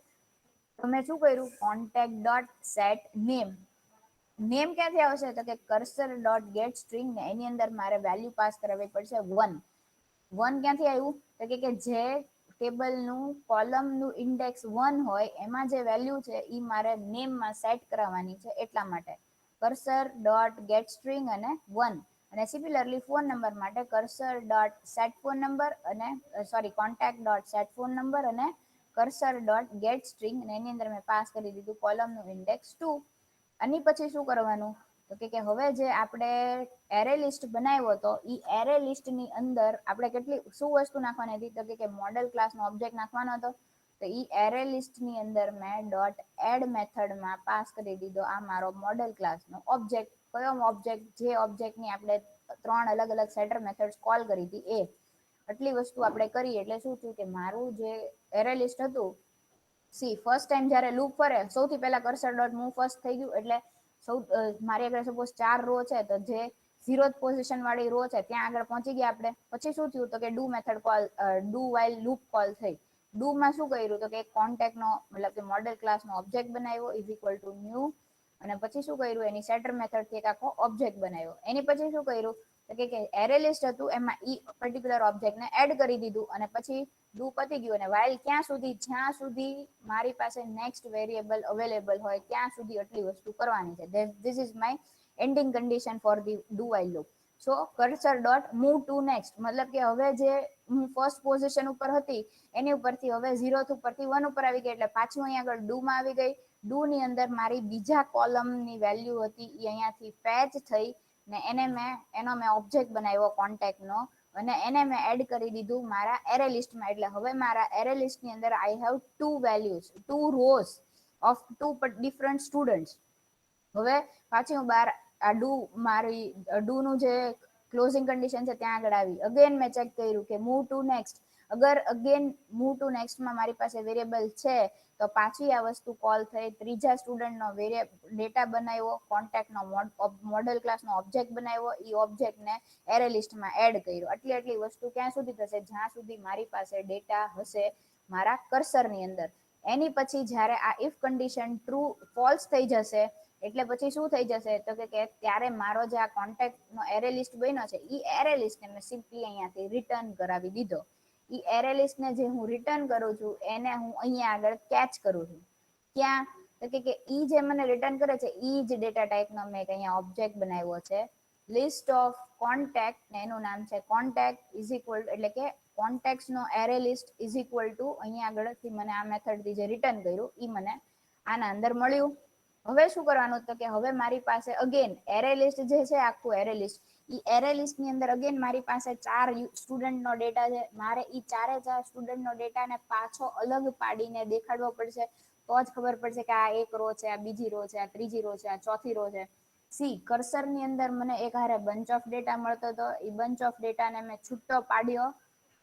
તો મેં શું કર્યું, contact dot set name. Name ક્યાંથી આવશે, તો કે કર્સર ડોટ ગેટ સ્ટ્રિંગ, ને એની અંદર મારે વેલ્યુ પાસ કરાવવી પડશે 1. 1 ક્યાંથી આવ્યું, તો કે જે ટેબલનું કોલમનું ઇન્ડેક્સ 1 હોય એમાં જે વેલ્યુ છે એ મારે નેમમાં સેટ કરાવવાની છે, એટલા માટે કર્સર ડોટ ગેટ સ્ટ્રિંગ અને 1. અને સિમિલરલી ફોન નંબર માટે cursor dot set phone number, અને contact dot set phone number, અને કર્સર ડોટ ગેટ સ્ટ્રિંગ, અને એની અંદર મેં પાસ કરી દીધું કોલમનું ઇન્ડેક્સ 2. આની પછી શું કરવાનું, તો કે હવે જે આપણે એરે લિસ્ટ બનાવ્યો હતો એ એરે લિસ્ટ ની અંદર આપણે કેટલી શું વસ્તુ નાખવાની હતી તો કે મોડેલ ક્લાસ નો ઓબ્જેક્ટ નાખવાનો હતો. તો એ એરે લિસ્ટ ની અંદર મેં ડોટ એડ મેથડમાં પાસ કરી દીધો આ મારો મોડેલ ક્લાસનો ઓબ્જેક્ટ. કયો ઓબ્જેક્ટ? જે ઓબ્જેક્ટની આપણે 3 અલગ અલગ સેટર મેથડ્સ કોલ કરી હતી એ. આટલી વસ્તુ આપણે કરી એટલે શું થયું કે મારું જે એરે લિસ્ટ હતું સી ફર્સ્ટ ટાઈમ જ્યારે લૂપ ફરે સૌથી પહેલા કર્સર ડોટ મૂવ ફર્સ્ટ થઈ ગયું એટલે મારી આગળ સપોઝ 4 રો છે તો જે 0th પોઝિશન વાળી રો છે ત્યાં આગળ પહોંચી ગયા આપણે. પછી શું થયું તો કે do method call do while loop call થઈ. ડુ માં શું કર્યું તો કે કોન્ટેક્ટ નો મતલબ કે મોડેલ ક્લાસ નો ઓબ્જેક્ટ બનાવ્યો ઇઝ ઇક્વલ ટુ ન્યૂ અને પછી શું કર્યું એની સેટર મેથડ થી એક આખો ઓબ્જેક્ટ બનાવ્યો. એની પછી શું કર્યું તો કે એરે લિસ્ટ હતું એમાં ઈ પર્ટિક્યુલર ઓબ્જેક્ટ ને એડ કરી દીધું અને પછી ડુ પતી ગયું અને વાઇલ ક્યાં સુધી જ્યાં સુધી મારી પાસે નેક્સ્ટ વેરિયેબલ અવેલેબલ હોય ત્યાં સુધી આટલી વસ્તુ કરવાની છે. This is my ending condition for the do while loop. So cursor dot move to next મતલબ કે હવે જે હું ફર્સ્ટ પોઝિશન ઉપર હતી એની ઉપરથી હવે 0th ઉપરથી 1 ઉપર આવી ગઈ એટલે પાછું અહીંયા આગળ ડુ માં આવી ગઈ. ડુ ની અંદર મારી બીજા કોલમ ની વેલ્યુ હતી એ અહીંયાથી ફેચ થઈ ને એનો મેં ઓબ્જેક્ટ બનાવ્યો કોન્ટેક્ટ નો અને એને મેં એડ કરી દીધું મારા એરે લિસ્ટમાં. એટલે હવે મારા એરે લિસ્ટ ની અંદર I have 2 values 2 rose of 2 different students. હવે પાછી હું બાર આ ડુ મારી ડુ નું જે ક્લોઝિંગ કન્ડિશન છે ત્યાં આગળ આવી અગેન મેં ચેક કર્યું કે મૂવ ટુ નેક્સ્ટ અગર અગેન મૂવ ટુ નેક્સ્ટમાં મારી પાસે વેરિયેબલ છે તો પાછી આ વસ્તુ કોલ થઈ. ત્રીજા સ્ટુડન્ટ નો ડેટા બનાવ્યો કોન્ટેક્ટ નો મોડેલ ક્લાસ નો ઓબ્જેક્ટ બનાવ્યો એ ઓબ્જેક્ટ ને એરે લિસ્ટમાં એડ કર્યું. આટલી વસ્તુ ક્યાં સુધી થશે જ્યાં સુધી મારી પાસે ડેટા હશે મારા કર્સર ની અંદર. એની પછી જયારે આ ઇફ કન્ડિશન ટ્રુ ફોલ્સ થઈ જશે એટલે પછી શું થઈ જશે તો કે ત્યારે મારો જે આ કોન્ટેક્ટ નો એરે લિસ્ટ બન્યો છે ઈ એરે લિસ્ટ ને મેં સિમ્પલી અહીંયાથી રિટર્ન કરાવી દીધો. ઈ એરે લિસ્ટ ને જે હું રિટર્ન કરું છું એને હું અહીંયા આગળ કેચ કરું છું. ક્યાં તો કે ઈ જે મને રિટર્ન કરે છે ઈ જ ડેટા ટાઈપ નો મેં અહીંયા ઓબ્જેક્ટ બનાવ્યો છે લિસ્ટ ઓફ કોન્ટેક્ટ ને એનું નામ છે કોન્ટેક્ટ ઇઝ ઇક્વલ એટલે કે કોન્ટેક્ટ નો array list is equal to અહીંયા આગળથી મને આ મેથડ થી જે રિટર્ન કર્યું ઈ મને આના અંદર મળ્યું. હવે શું કરવાનું તો કે હવે મારી પાસે અગેન એરે લિસ્ટ જે છે આખું એરે લિસ્ટ ઈ એરે લિસ્ટ ની અંદર અગેન મારી પાસે 4 સ્ટુડન્ટ નો ડેટા છે. મારે ઈ 4 સ્ટુડન્ટ નો ડેટા ને પાછો અલગ પાડીને દેખાડવો પડશે તો જ ખબર પડશે કે આ એક રો છે, આ બીજી રો છે, આ ત્રીજી રો છે, આ ચોથી રો છે. સી કર્સર ની અંદર મને એક હારે બંચ ઓફ ડેટા મળતો હતો એ બંચ ઓફ ડેટા ને મેં છૂટો પાડ્યો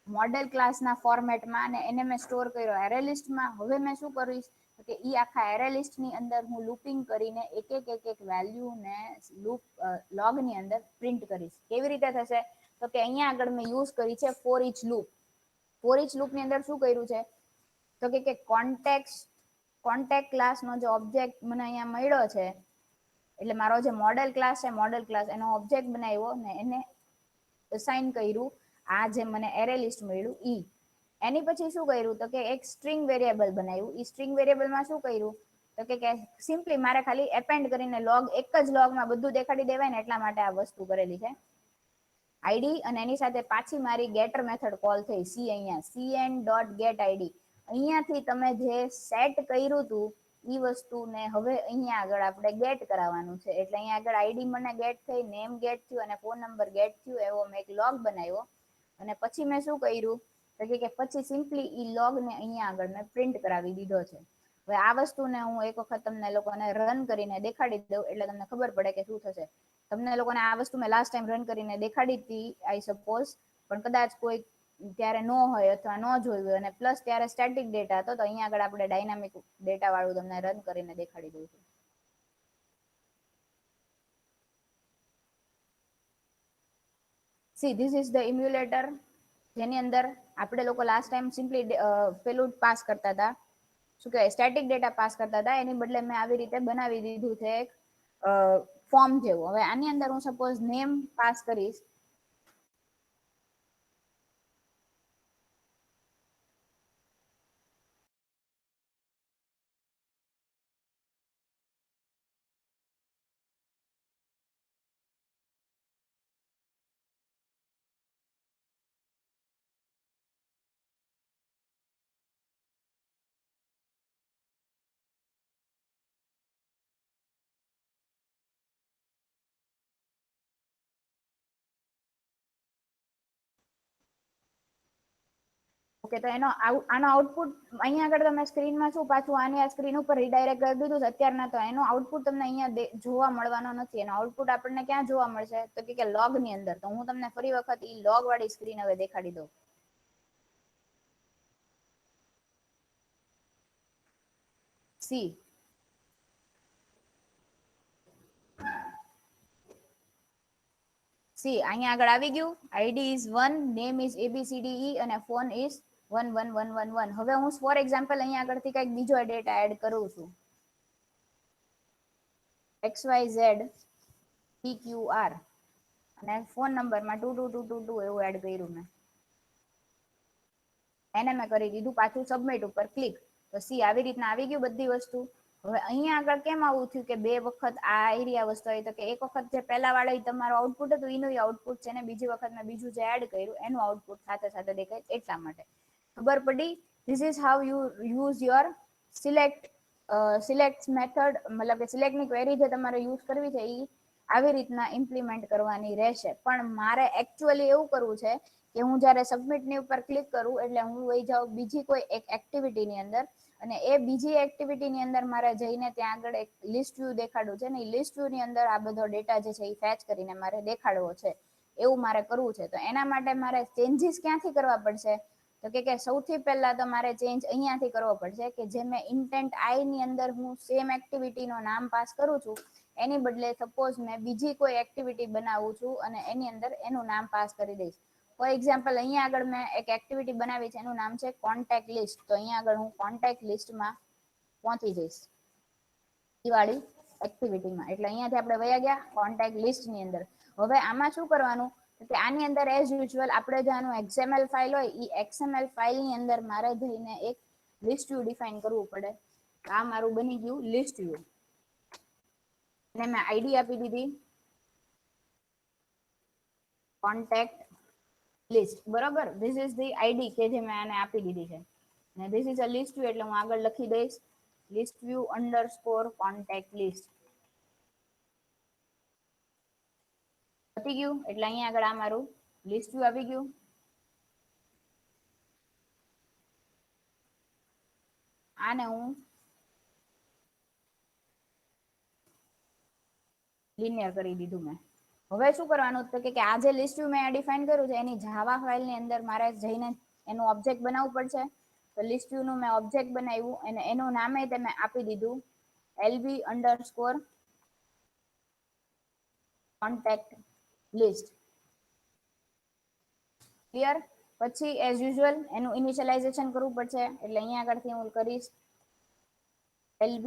મોડેલ ક્લાસના ફોર્મેટમાં અને એને મેં સ્ટોર કર્યો એરે લિસ્ટમાં. હવે મેં શું કરીશ કે ઈ આખા એરે લિસ્ટ ની અંદર હું લૂપિંગ કરીને એક વેલ્યુ ને લૂપ લોગ ની અંદર પ્રિન્ટ કરીશ. કેવી રીતે થશે તો કે અહીંયા આગળ મેં યુઝ કરી છે for each loop. For each loop ની અંદર શું કર્યું છે તો કે કોન્ટેક્ટ ક્લાસ નો જે ઓબ્જેક્ટ મને અહીંયા મળ્યો છે એટલે મારો જે મોડેલ ક્લાસ છે મોડેલ ક્લાસ એનો ઓબ્જેક્ટ બનાવ્યો ને એને અસાઇન કર્યું આ જે મને એરે લિસ્ટ મળ્યું ઈ. એની પછી શું કર્યું તો કે એક સ્ટ્રિંગ વેરિયેબલ બનાવ્યું. ઈ સ્ટ્રિંગ વેરિયેબલમાં શું કર્યું તો કે સિમ્પલી મારે ખાલી એપેન્ડ કરીને લોગ એક જ લોગમાં બધું દેખાડી દેવાય ને એટલા માટે આ વસ્તુ કરેલી છે. આઈડી અને એની સાથે પાછી મારી ગેટર મેથડ કોલ થઈ સી અહીંયા cn ડોટ ગેટ આઈડી. અહીંયાથી તમે જે સેટ કર્યું હતું ઈ વસ્તુને હવે અહીંયા આગળ આપણે ગેટ કરાવવાનું છે. એટલે અહીંયા આગળ આઈડી મને ગેટ થઈ, નેમ ગેટ થયું અને ફોન નંબર ગેટ થયું એવો મેં એક લોગ બનાવ્યો અને પછી મેં શું કર્યું તો કે પછી સિમ્પલી ઈ લોગ ને અહીંયા આગળ મેં પ્રિન્ટ કરાવી દીધો છે. હવે આ વસ્તુને હું એક વખત તમને લોકોને રન કરીને દેખાડી દઉં એટલે તમને ખબર પડે કે શું થશે. તમને લોકોને આ વસ્તુ મેં લાસ્ટ ટાઈમ રન કરીને દેખાડી હતી આઈ સપોઝ પણ કદાચ કોઈ ત્યારે ન હોય અથવા ન જોયું હોય અને પ્લસ ત્યારે સ્ટેટિક ડેટા હતો તો અહીંયા આગળ આપણે ડાયનામિક ડેટા વાળું તમને રન કરીને દેખાડી દઉં છું. See this is the emulator જેની અંદર આપણે લોકો લાસ્ટ ટાઈમ સિમ્પલી પેલું પાસ કરતા હતા શું કહેવાય સ્ટેટિક ડેટા પાસ કરતા હતા એની બદલે મેં આવી રીતે બનાવી દીધું છે એક ફોર્મ જેવું. હવે આની અંદર હું સપોઝ નેમ પાસ કરીશ ઓકે, તો આનો આઉટપુટ અહીંયા આગળ તમે સ્ક્રીનમાં શું પાછું આની આ સ્ક્રીન ઉપર રીડાયરેક્ટ કરી દીધું છે અત્યારના, તો એનો આઉટપુટ તમને અહીંયા જોવા મળવાનો નથી. એનો આઉટપુટ આપણને ક્યાં જોવા મળશે તો કે લોગ ની અંદર. તો હું તમને ફરી વખત ઈ લોગ વાળી સ્ક્રીન હવે દેખાડી દઉં. સી અહીંયા આગળ આવી ગયું. ID is 1, name is ABCDE અને ફોન ઇઝ 11111. હવે હું ફોર એક્ઝામ્પલ અહીંયા આગળથી કંઈક બીજો ડેટા એડ કરું છું. XYZ PQR અને ફોન નંબરમાં 22222 એવું એડ કર્યું મેં. એને મેં કરી દીધું પાછું સબમિટ ઉપર ક્લિક. તો સી આવી રીતના આવી ગયું બધી વસ્તુ. હવે અહીંયા આગળ કેમ આવું થયું કે બે વખત આ એરિયા વસ્તુ આવી? તો કે એક વખત જે પહેલા વાળા તમારું આઉટપુટ હતું એનું આઉટપુટ છે ને બીજી વખત મેં બીજું જે એડ કર્યું એનું આઉટપુટ સાથે સાથે દેખાય એટલા માટે ખબર પડી. This is how you use your select method, મતલબ કે સિલેક્ટની ક્વેરી જે તમારે યુઝ કરવી છે એ આવી રીતના ઇમ્પ્લિમેન્ટ કરવાની રહેશે. પણ મારે એકચ્યુઅલી એવું કરવું છે કે હું જ્યારે સબમિટની ઉપર ક્લિક કરું એટલે હું વહી જાઉં બીજી કોઈ એક એક્ટિવિટીની અંદર, અને એ બીજી એક્ટિવિટીની અંદર મારે જઈને ત્યાં આગળ એક લિસ્ટ વ્યૂ દેખાડવું છે ને એ લિસ્ટ વ્યૂ ની અંદર આ બધો ડેટા જે છે એ ફેચ કરીને મારે દેખાડવો છે. એવું મારે કરવું છે. તો એના માટે મારે ચેન્જીસ ક્યાંથી કરવા પડશે? તો કે સૌથી પહેલા તો મારે ચેન્જ અહીંયાથી કરવો પડશે કે જે મેં ઇન્ટેન્ટ આઈ ની અંદર હું સેમ એક્ટિવિટીનો નામ પાસ કરું છું એની બદલે સપોઝ મેં બીજી કોઈ એક્ટિવિટી બનાવું છું અને એની અંદર એનું નામ પાસ કરી દઈશ. ફોર એક્ઝામ્પલ અહીંયા આગળ મેં એક એક્ટિવિટી બનાવી છે એનું નામ છે કોન્ટેક્ટ લિસ્ટ. તો અહીંયા આગળ હું કોન્ટેક્ટ લિસ્ટમાં પહોંચી જઈશ દિવાળી એક્ટિવિટીમાં. એટલે અહીંયાથી આપણે વયા ગયા કોન્ટેક્ટ લિસ્ટની અંદર. હવે આમાં શું કરવાનું કે આની અંદર એઝ યુઝ્યુઅલ આપણે જે આનું XML ફાઇલ હોય એ XML ફાઇલની અંદર મારે જઈને એક લિસ્ટ વ્યૂ ડિફાઇન કરવું પડે. આ મારું બની ગયું લિસ્ટ વ્યૂ અને મેં આઈડી આપી દીધી કોન્ટેક્ટ લિસ્ટ. બરોબર, ધીસ ઇઝ ધી આઈડી કે જે મેં આને આપી દીધી છે. અને this is a list view એટલે હું આગળ લખી દઈશ list view underscore contact list. પતી ગયું. એટલે અહીંયા આગળ આ મારું લિસ્ટ વ્યૂ આવી ગયું. આને હું લિનિયર કરી દીધું મેં. હવે શું કરવાનું તો કે આ જે લિસ્ટ વ્યૂ મેં ડિફાઇન કર્યું છે એની જાવા ફાઇલની અંદર મારે જઈને એનું ઓબ્જેક્ટ બનાવવું પડશે. તો લિસ્ટ વ્યૂ નું મેં ઓબ્જેક્ટ બનાવ્યું અને એનું નામે મેં આપી દીધું LB underscore contact list. Clear? પછી એઝ યુઝ્યુઅલ એનું ઇનિશિયલાઇઝેશન કરવું પડશે. એટલે અહીંયા આગળથી હું કરીશ LB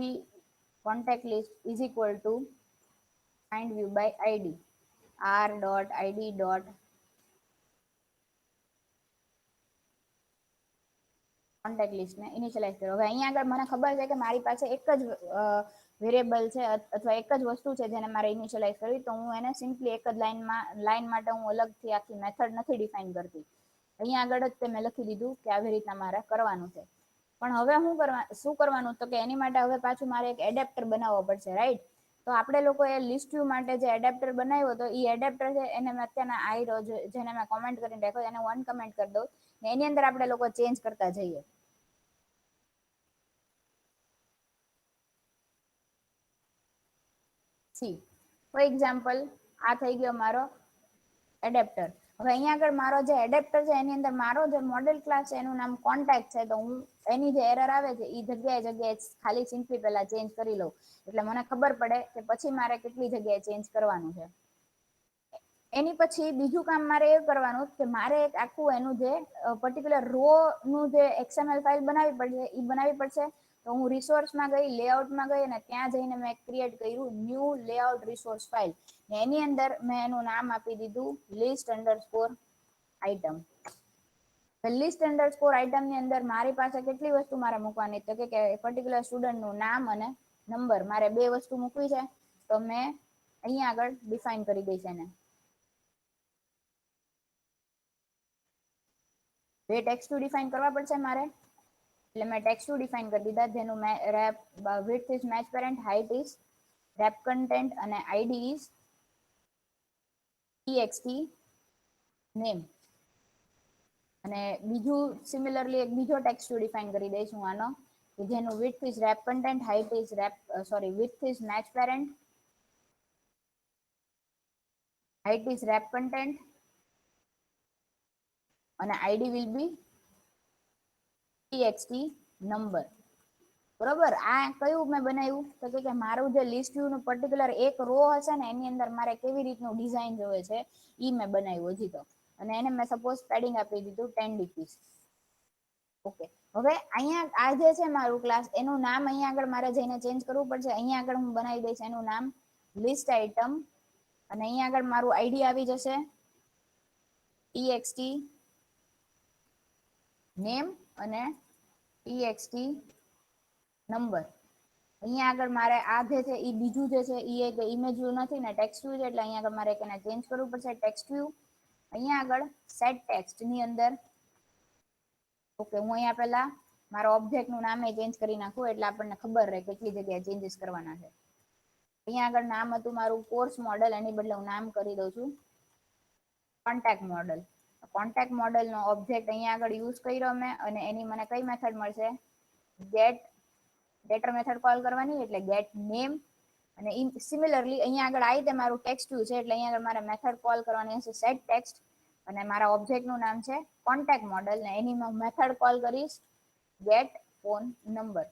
contact list is equal two find view by id r.id. Contact list ને ઇનિશિયલાઇઝ કરો. હવે અહીંયા આગળ મને ખબર છે કે મારી પાસે એક જ વેરિયેબલ છે અથવા એક જ વસ્તુ છે જેને મારે ઇનિશિયલાઇઝ કરવી. તો હું એને સિમ્પલી એક જ લાઈન માટે હું અલગથી આખી મેથડ નથી ડિફાઇન કરતી. અહીંયા આગળ જ તે મેં લખી દીધું કે આવી રીતના મારે કરવાનું છે. પણ હવે શું કરવાનું તો કે એની માટે હવે પાછું મારે એક એડેપ્ટર બનાવવો પડશે, રાઈટ? તો આપણે લોકો એ લિસ્ટ વ્યૂ માટે જે એડેપ્ટર બનાવ્યો હતો એ એડેપ્ટર છે એને મેં અત્યારના આઈ જેને મેં કોમેન્ટ કરીને રાખ્યો એને વન કમેન્ટ કરી દઉં ને એની અંદર આપણે લોકો ચેન્જ કરતા જઈએ. સી ફોર એક્ઝામ્પલ આ થઈ ગયો મારો એડેપ્ટર. હવે અહીંયા આગળ મારો જે એડેપ્ટર છે એની અંદર મારો જે મોડેલ ક્લાસ છે એનું નામ કોન્ટેક્ટ છે. તો હું એની જે એરર આવે છે એ જગ્યાએ ખાલી સિમ્પલી પહેલા ચેન્જ કરી લઉં એટલે મને ખબર પડે કે પછી મારે કેટલી જગ્યાએ ચેન્જ કરવાનું છે. એની પછી બીજું કામ મારે એ કરવાનું કે મારે એક આખું એનું જે પર્ટિક્યુલર રો નું જે XML ફાઇલ બનાવવી પડશે. તો હું રિસોર્સમાં ગઈ, લેઆઉટમાં ગઈ અને ત્યાં જઈને મેં ક્રિએટ કર્યું ન્યૂ લેઆઉટ રિસોર્સ ફાઇલ. એની અંદર મેં એનું નામ આપી દીધું list underscore item. List underscore item ની અંદર મારી પાસે કેટલી વસ્તુ મારે મૂકવાની તો કે પર્ટિક્યુલર સ્ટુડન્ટ નું નામ અને નંબર મારે બે વસ્તુ મૂકવી છે. તો મેં અહીંયા આગળ ડિફાઇન કરી દઈશ એને બે ટેક્સ્ટ ડિફાઇન કરવા પડશે મારે. એટલે મેં ટેક્સ્ટ ડિફાઇન કરી દીધા જેનું rape width is match parent, height is wrap content અને id is text name. અને બીજું સિમિલરલી એક બીજો ટેક્સ્ટ ડિફાઇન કરી દઈશ હું આનો, કે જેનું width is wrap content, height is width is match parent, height is wrap content, અને id will be txt number. બરોબર, આ કયું મેં બનાવ્યું તો કે મારું જે લિસ્ટ વ્યૂ નું પર્ટિક્યુલર એક રો હશે ને એની અંદર મારે કેવી રીતનું ડિઝાઇન જોવે છે ઈ મેં બનાવ્યું હજી તો, અને એને મેં સપોઝ પેડિંગ આપી દીધું 10 dps. ઓકે, હવે અહીંયા આ જે છે મારું ક્લાસ, એનું નામ અહીંયા આગળ મારે જઈને ચેન્જ કરવું પડશે. અહીંયા આગળ હું બનાવી દઈશ એનું નામ લિસ્ટ આઇટમ, અને અહીંયા આગળ મારું આઈડી આવી જશે txt નેમ અને txt નંબર. અહીંયા આગળ મારે આ જે છે એ બીજું જે છે એ એક ઇમેજ વ્યૂ નથી ને ટેક્સ્ટ વ્યૂ છે, એટલે અહીંયા આગળ મારે એને ચેન્જ કરવું પડશે ટેક્સ્ટ વ્યૂ. અહીંયા આગળ સેટ ટેક્સ્ટ ની અંદર ઓકે, હું અહીંયા પહેલા મારા ઓબ્જેક્ટ નું નામ ચેન્જ કરી નાખું એટલે આપણને ખબર રહે કેટલી જગ્યાએ ચેન્જીસ કરવાના છે. અહીંયા આગળ નામ હતું મારું કોર્સ મોડેલ, એની બદલે હું નામ કરી દઉં છું કોન્ટેક્ટ મોડેલ. કોન્ટેક્ટ મોડેલ નો ઓબ્જેક્ટ અહીંયા આગળ યુઝ કર્યો મેં, અને એની મને કઈ મેથડ મળશે, getter મેથડ કોલ કરવાની, એટલે get name. અને સિમિલરલી અહીંયા આગળ આ રીતે મારું ટેક્સ્ટ વ્યૂ છે એટલે અહીંયા આગળ મારે મેથડ કોલ કરવાની હશે સેટ ટેક્સ્ટ, અને મારા ઓબ્જેક્ટ નું નામ છે કોન્ટેક્ટ મોડેલ, ને એની મેથડ કોલ કરીશ get phone number.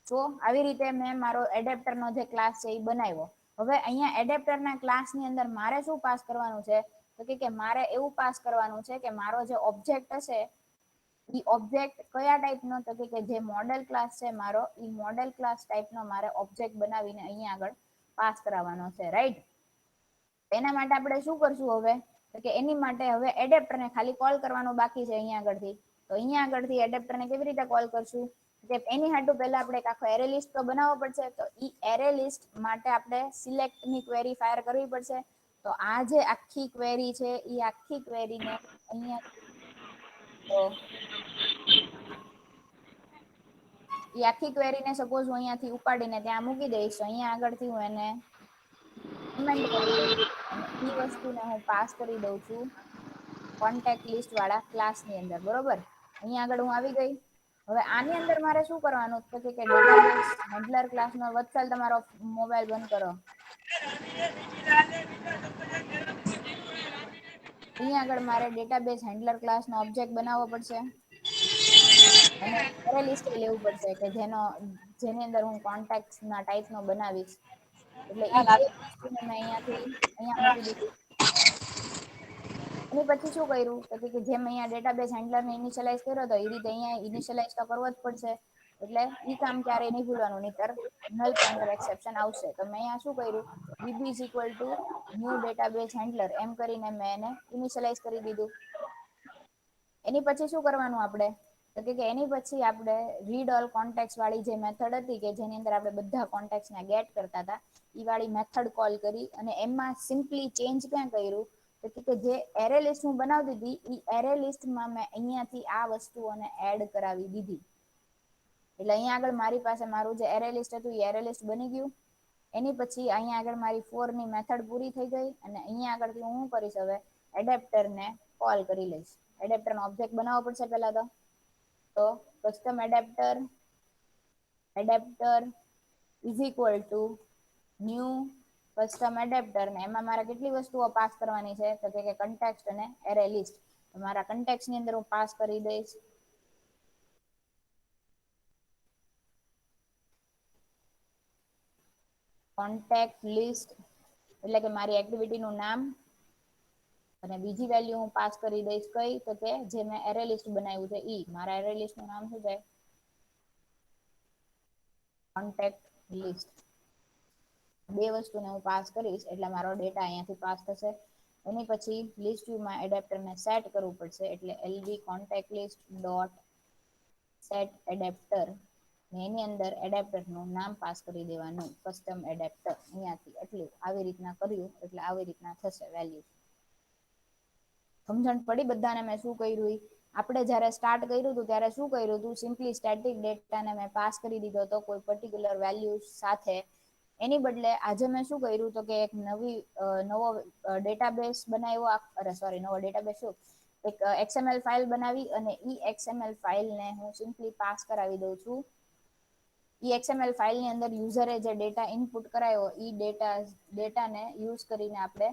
તો આવી રીતે મેં મારો એડેપ્ટર નો જે ક્લાસ છે એ બનાવ્યો. હવે અહીંયા એડેપ્ટર ના ક્લાસ ની અંદર મારે શું પાસ કરવાનું છે, તો કે મારે એવું પાસ કરવાનું છે કે મારો જે ઓબ્જેક્ટ હશે ઈ ઓબ્જેક્ટ કયા ટાઈપનો, તો કે જે મોડેલ ક્લાસ છે મારો, ઈ મોડેલ ક્લાસ ટાઈપનો મારે ઓબ્જેક્ટ બનાવીને અહીંયા આગળ પાસ કરાવવાનો છે, રાઈટ. એના માટે આપણે શું કરશું હવે, તો કે એની માટે હવે એડેપ્ટરને ખાલી કોલ કરવાનું બાકી છે અહીંયા આગળથી. તો અહીંયા આગળથી એડેપ્ટરને કેવી રીતે કોલ કરશું, કે એની હાટુ પહેલા આપણે એક આખો એરે લિસ્ટ તો બનાવવો પડશે. તો ઈ એરે લિસ્ટ માટે આપણે સિલેક્ટ ની ક્વેરી ફાયર કરવી પડશે. તો આ જે આખી ક્વેરી છે ઈ આખી ક્વેરીને અહીંયા એ આખી ક્વેરીને સપોઝ હું અહીંયાથી ઉપાડીને ત્યાં મૂકી દઈશ, અહીંયા આગળથી હું એને કમેન્ટ કરી દઈશ અને એ વસ્તુને હું પાસ કરી દઉં છું કોન્ટેક્ટ લિસ્ટ વાળા ક્લાસની અંદર. બરોબર, અહીંયા આગળ હું આવી ગઈ. હવે આની અંદર મારે શું કરવાનું, તો કે ડેટાબેઝ હેન્ડલર ક્લાસનો વત્સલ તમારો મોબાઈલ બંધ કરો. અહીંયા આગળ મારે ડેટાબેઝ હેન્ડલર ક્લાસનો ઓબ્જેક્ટ બનાવવો પડશે, અને એરે લિસ્ટ લેવું પડશે કે જેની અંદર હું કોન્ટેક્ટ ના ટાઈપ નો બનાવીશ. એટલે ઈ બે વસ્તુને મેં અહીંયા મૂકી દીધી. એની પછી શું કર્યું, તો કે જેમ અહીંયા ડેટાબેઝ હેન્ડલરને ઇનિશિયલાઇઝ કર્યો હતો એ રીતે અહીંયા ઇનિશિયલાઇઝ તો કરવો જ પડશે. એટલે ઈ કામ ક્યારેય નહીં ભૂલવાનું, નહીતર નલ પોઇન્ટર એક્સેપ્શન આવશે. તો મેં અહીંયા શું કર્યું, db is equal to new database handler એમ કરીને મેં એને ઇનિશિયલાઇઝ કરી દીધું. એની પછી શું કરવાનું આપણે, તો કે એની પછી આપણે રીડ ઓલ કોન્ટેક્ટ વાળી જે મેથડ હતી કે જેની અંદર આપણે બધા કોન્ટેક્ટ્સને ગેટ કરતા હતા, ઈ વાળી મેથડ કોલ કરી, અને એમાં સિમ્પલી ચેન્જ ક્યાં કર્યું, તો કે જે એરે લિસ્ટ હું બનાવતી હતી ઈ એરે લિસ્ટમાં મેં અહીંયાથી આ વસ્તુઓને એડ કરાવી દીધી. એટલે અહીંયા આગળ મારી પાસે મારું જે એરે લિસ્ટ હતું એ એરે લિસ્ટ બની ગયું. એની પછી અહીંયા આગળ મારી ફોર ની મેથડ પૂરી થઈ ગઈ, અને અહીંયા આગળથી હું કરીશ હવે એડેપ્ટરને કોલ કરી લઈશ. એડેપ્ટરનો ઓબ્જેક્ટ બનાવવો પડશે પહેલા તો custom adapter is equal to new custom adapter, ને એમાં મારે કેટલી વસ્તુઓ પાસ કરવાની છે, તો કે કન્ટેક્સ્ટ અને એરે લિસ્ટ. મારા કન્ટેક્સ્ટ ની અંદર હું પાસ કરી દઈશ કોન્ટેક્ટ લિસ્ટ, એટલે કે મારી એક્ટિવિટી નું નામ, અને બીજી વેલ્યુ હું પાસ કરી દઈશ કઈ, તો કે જે મેં એરે લિસ્ટ બનાવ્યું છે ઈ. મારા એરે લિસ્ટ નું નામ શું છે, કોન્ટેક્ટ લિસ્ટ. બે વસ્તુને હું પાસ કરીશ એટલે મારો ડેટા અહીંયાથી પાસ થશે. એની પછી લિસ્ટ વ્યૂમાં એડેપ્ટરને સેટ કરવું પડશે, એટલે lv contact list dot set adapter, એની અંદર એડેપ્ટરનું નામ પાસ કરી દેવાનું કસ્ટમ એડેપ્ટર. અહીંયાથી એટલું આવી રીતના કર્યું એટલે આવી રીતના થશે વેલ્યુ. સમજણ પડી બધાને મેં શું કર્યું? આપણે જ્યારે સ્ટાર્ટ કર્યું હતું ત્યારે શું કર્યું હતું, સિમ્પલી સ્ટેટિક ડેટાને મેં પાસ કરી દીધો હતો કોઈ પર્ટિક્યુલર વેલ્યુ સાથે. એની બદલે આજે મેં શું કર્યું તો કે એક નવો ડેટાબેઝ બનાવ્યો, નવો ડેટાબેઝ શું એક XML ફાઇલ બનાવી અને ઈ XML ફાઇલને હું સિમ્પલી પાસ કરાવી દઉં છું. ઈ XML ફાઇલની અંદર યુઝરે જે ડેટા ઇનપુટ કરાયો ઈ ડેટાને યુઝ કરીને આપણે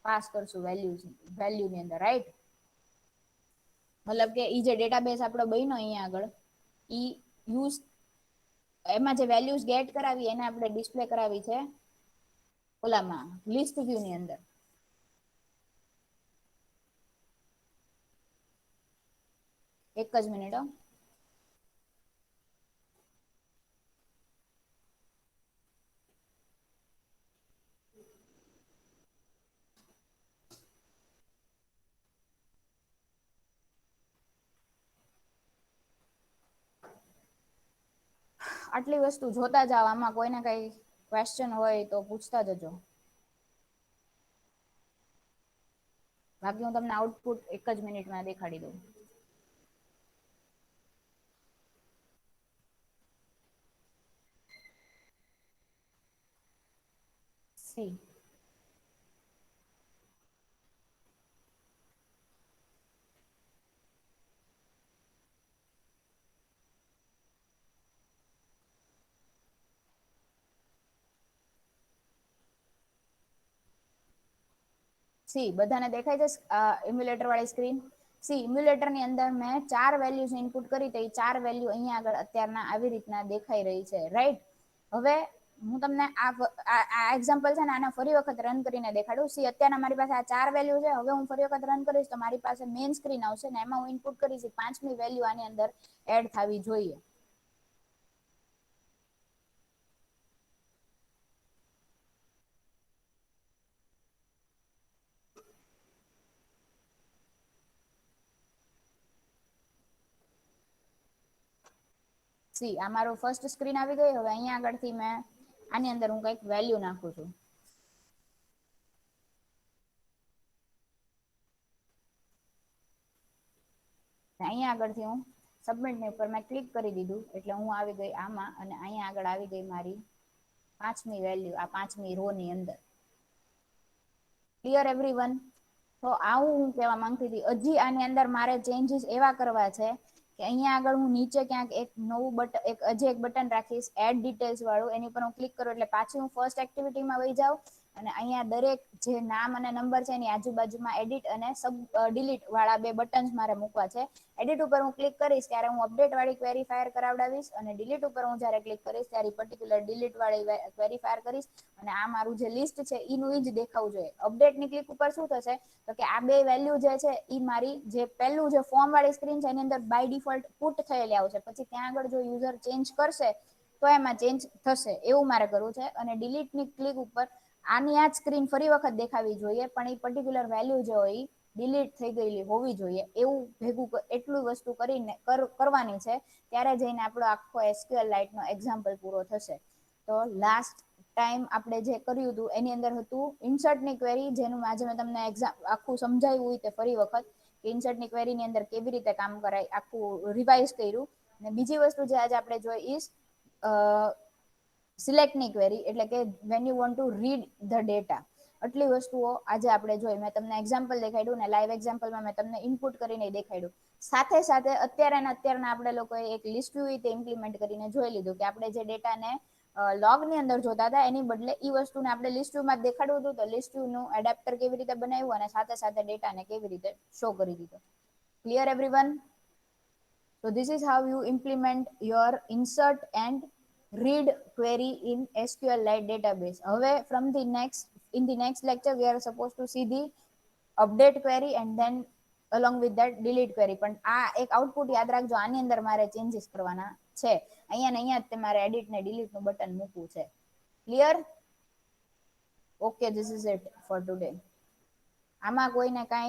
પાસ કરશું વેલ્યુની અંદર, રાઈટ? મતલબ કે ઈ જે ડેટાબેઝ આપણો બન્યો અહીંયા આગળ ઈ યુઝ એમાં જે વેલ્યુઝ ગેટ કરાવી એને આપણે ડિસ્પ્લે કરાવી છે ઓલામાં લિસ્ટ વ્યૂ ની અંદર. એક જ મિનિટ હો. આટલી વસ્તુ જોતા જાવ, આમાં કોઈને કઈ ક્વેશ્ચન હોય તો પૂછતા જજો. બાકી હું તમને આઉટપુટ એક જ મિનિટમાં દેખાડી દઉં. સી સી બધાને દેખાય છે ઇમ્યુલેટર વાળી સ્ક્રીન? સી ઇમ્યુલેટર ની અંદર મેં 4 વેલ્યુઝ ઇનપુટ કરી તો એ 4 વેલ્યુ અહીંયા આગળ અત્યારના આવી રીતના દેખાઈ રહી છે, રાઈટ? હવે હું તમને આ એક્ઝામ્પલ છે ને આને ફરી વખત રન કરીને દેખાડું. સી અત્યારના મારી પાસે આ 4 વેલ્યુ છે. હવે હું ફરી વખત રન કરીશ તો મારી પાસે મેઇન સ્ક્રીન આવશે ને એમાં હું ઇનપુટ કરીશ 5મી વેલ્યુ આની અંદર એડ થવી જોઈએ. સી આ મારું ફર્સ્ટ સ્ક્રીન આવી ગઈ. હવે અહીંયા આગળથી મેં આની અંદર હું કંઈક વેલ્યુ નાખું છું. અહીંયા આગળથી હું સબમિટની ઉપર મેં ક્લિક કરી દીધું એટલે હું આવી ગઈ આમાં અને અહીંયા આગળ આવી ગઈ મારી 5મી વેલ્યુ આ 5મી રો ની અંદર. Clear everyone? તો આવું હું કહેવા માંગતી હતી. હજી આની અંદર મારે ચેન્જીસ એવા કરવા છે કે અહીંયા આગળ હું નીચે ક્યાંક એક નવું બટન એક બટન રાખીશ એડ ડિટેલ્સ વાળું. એની ઉપર હું ક્લિક કરું એટલે પાછી હું ફર્સ્ટ એક્ટિવિટીમાં વહી જાઉં અને અહીંયા દરેક જે નામ અને નંબર છે એની આજુબાજુમાં એડિટ અને ડિલીટ વાળા 2 બટન્સ મારે મૂકવા છે. એડિટ ઉપર હું ક્લિક કરીશ ત્યારે હું અપડેટ વાળી ક્વેરી ફાયર કરાવડાવીશ અને ડિલીટ ઉપર હું જ્યારે ક્લિક કરીશ ત્યારે પર્ટિક્યુલર ડિલીટ વાળી ક્વેરી ફાયર કરીશ અને આ મારું જે લિસ્ટ છે એનું જ દેખાવું જોઈએ. અપડેટની ક્લિક ઉપર શું થશે તો કે આ 2 વેલ્યુ જે છે એ મારી જે પહેલું જે ફોર્મ વાળી સ્ક્રીન છે એની અંદર બાય ડિફોલ્ટ પુટ થયેલી આવશે. પછી ત્યાં આગળ જો યુઝર ચેન્જ કરશે તો એમાં ચેન્જ થશે. એવું મારે કરવું છે અને ડિલીટની ક્લિક ઉપર આની આ જ સ્ક્રીન ફરી વખત દેખાવી જોઈએ પણ એ પર્ટિક્યુલર વેલ્યુ જે હોય ડિલીટ થઈ ગયેલી હોવી જોઈએ. એવું ભેગું એટલું વસ્તુ કરીને કરવાની છે ત્યારે જઈને આપણો આખો SQL લાઇટ નો એક્ઝામ્પલ પૂરો થશે. તો લાસ્ટ ટાઈમ આપણે જે કર્યું હતું એની અંદર હતું ઇન્સર્ટની ક્વેરી, જેનું આજે મેં તમને આખું સમજાવ્યું હોય તે ફરી વખત ઇન્સર્ટની ક્વેરીની અંદર કેવી રીતે કામ કરાય આખું રિવાઇઝ કર્યું. અને બીજી વસ્તુ જે આજે આપણે જોઈ ઇઝ સિલેક્ટની ક્વેરી, એટલે કે when you want to read the data. આટલી વસ્તુઓ આજે આપણે જોઈ. મેં તમને એક્ઝામ્પલ દેખાડ્યું ને લાઈવ એક્ઝામ્પલમાં મેં તમને ઇનપુટ કરીને દેખાડ્યું. સાથે સાથે અત્યારના આપણે લોકોએ એક લિસ્ટ વ્યૂ ઇમ્પ્લિમેન્ટ કરીને જોઈ લીધું કે આપણે જે ડેટાને લોગ ની અંદર જોતા હતા એની બદલે ઈ વસ્તુને આપણે લિસ્ટ વ્યૂમાં દેખાડવું હતું તો લિસ્ટ વ્યૂ નું એડેપ્ટર કેવી રીતે બનાવ્યું અને સાથે સાથે ડેટાને કેવી રીતે શો કરી દીધો. Clear everyone? So this is how you implement your insert and read query in SQLite database. હવે in the next lecture we are supposed to see the update query and then along with that delete query. પણ આ એક output યાદ રાખજો, આની અંદર મારે changes કરવાના છે. અહીંયા ને અહીંયા જ તમારે એડિટ ને ડિલીટ નું બટન મૂકવું છે. Clear? Okay, this is it four today. આમાં કોઈને કાંઈ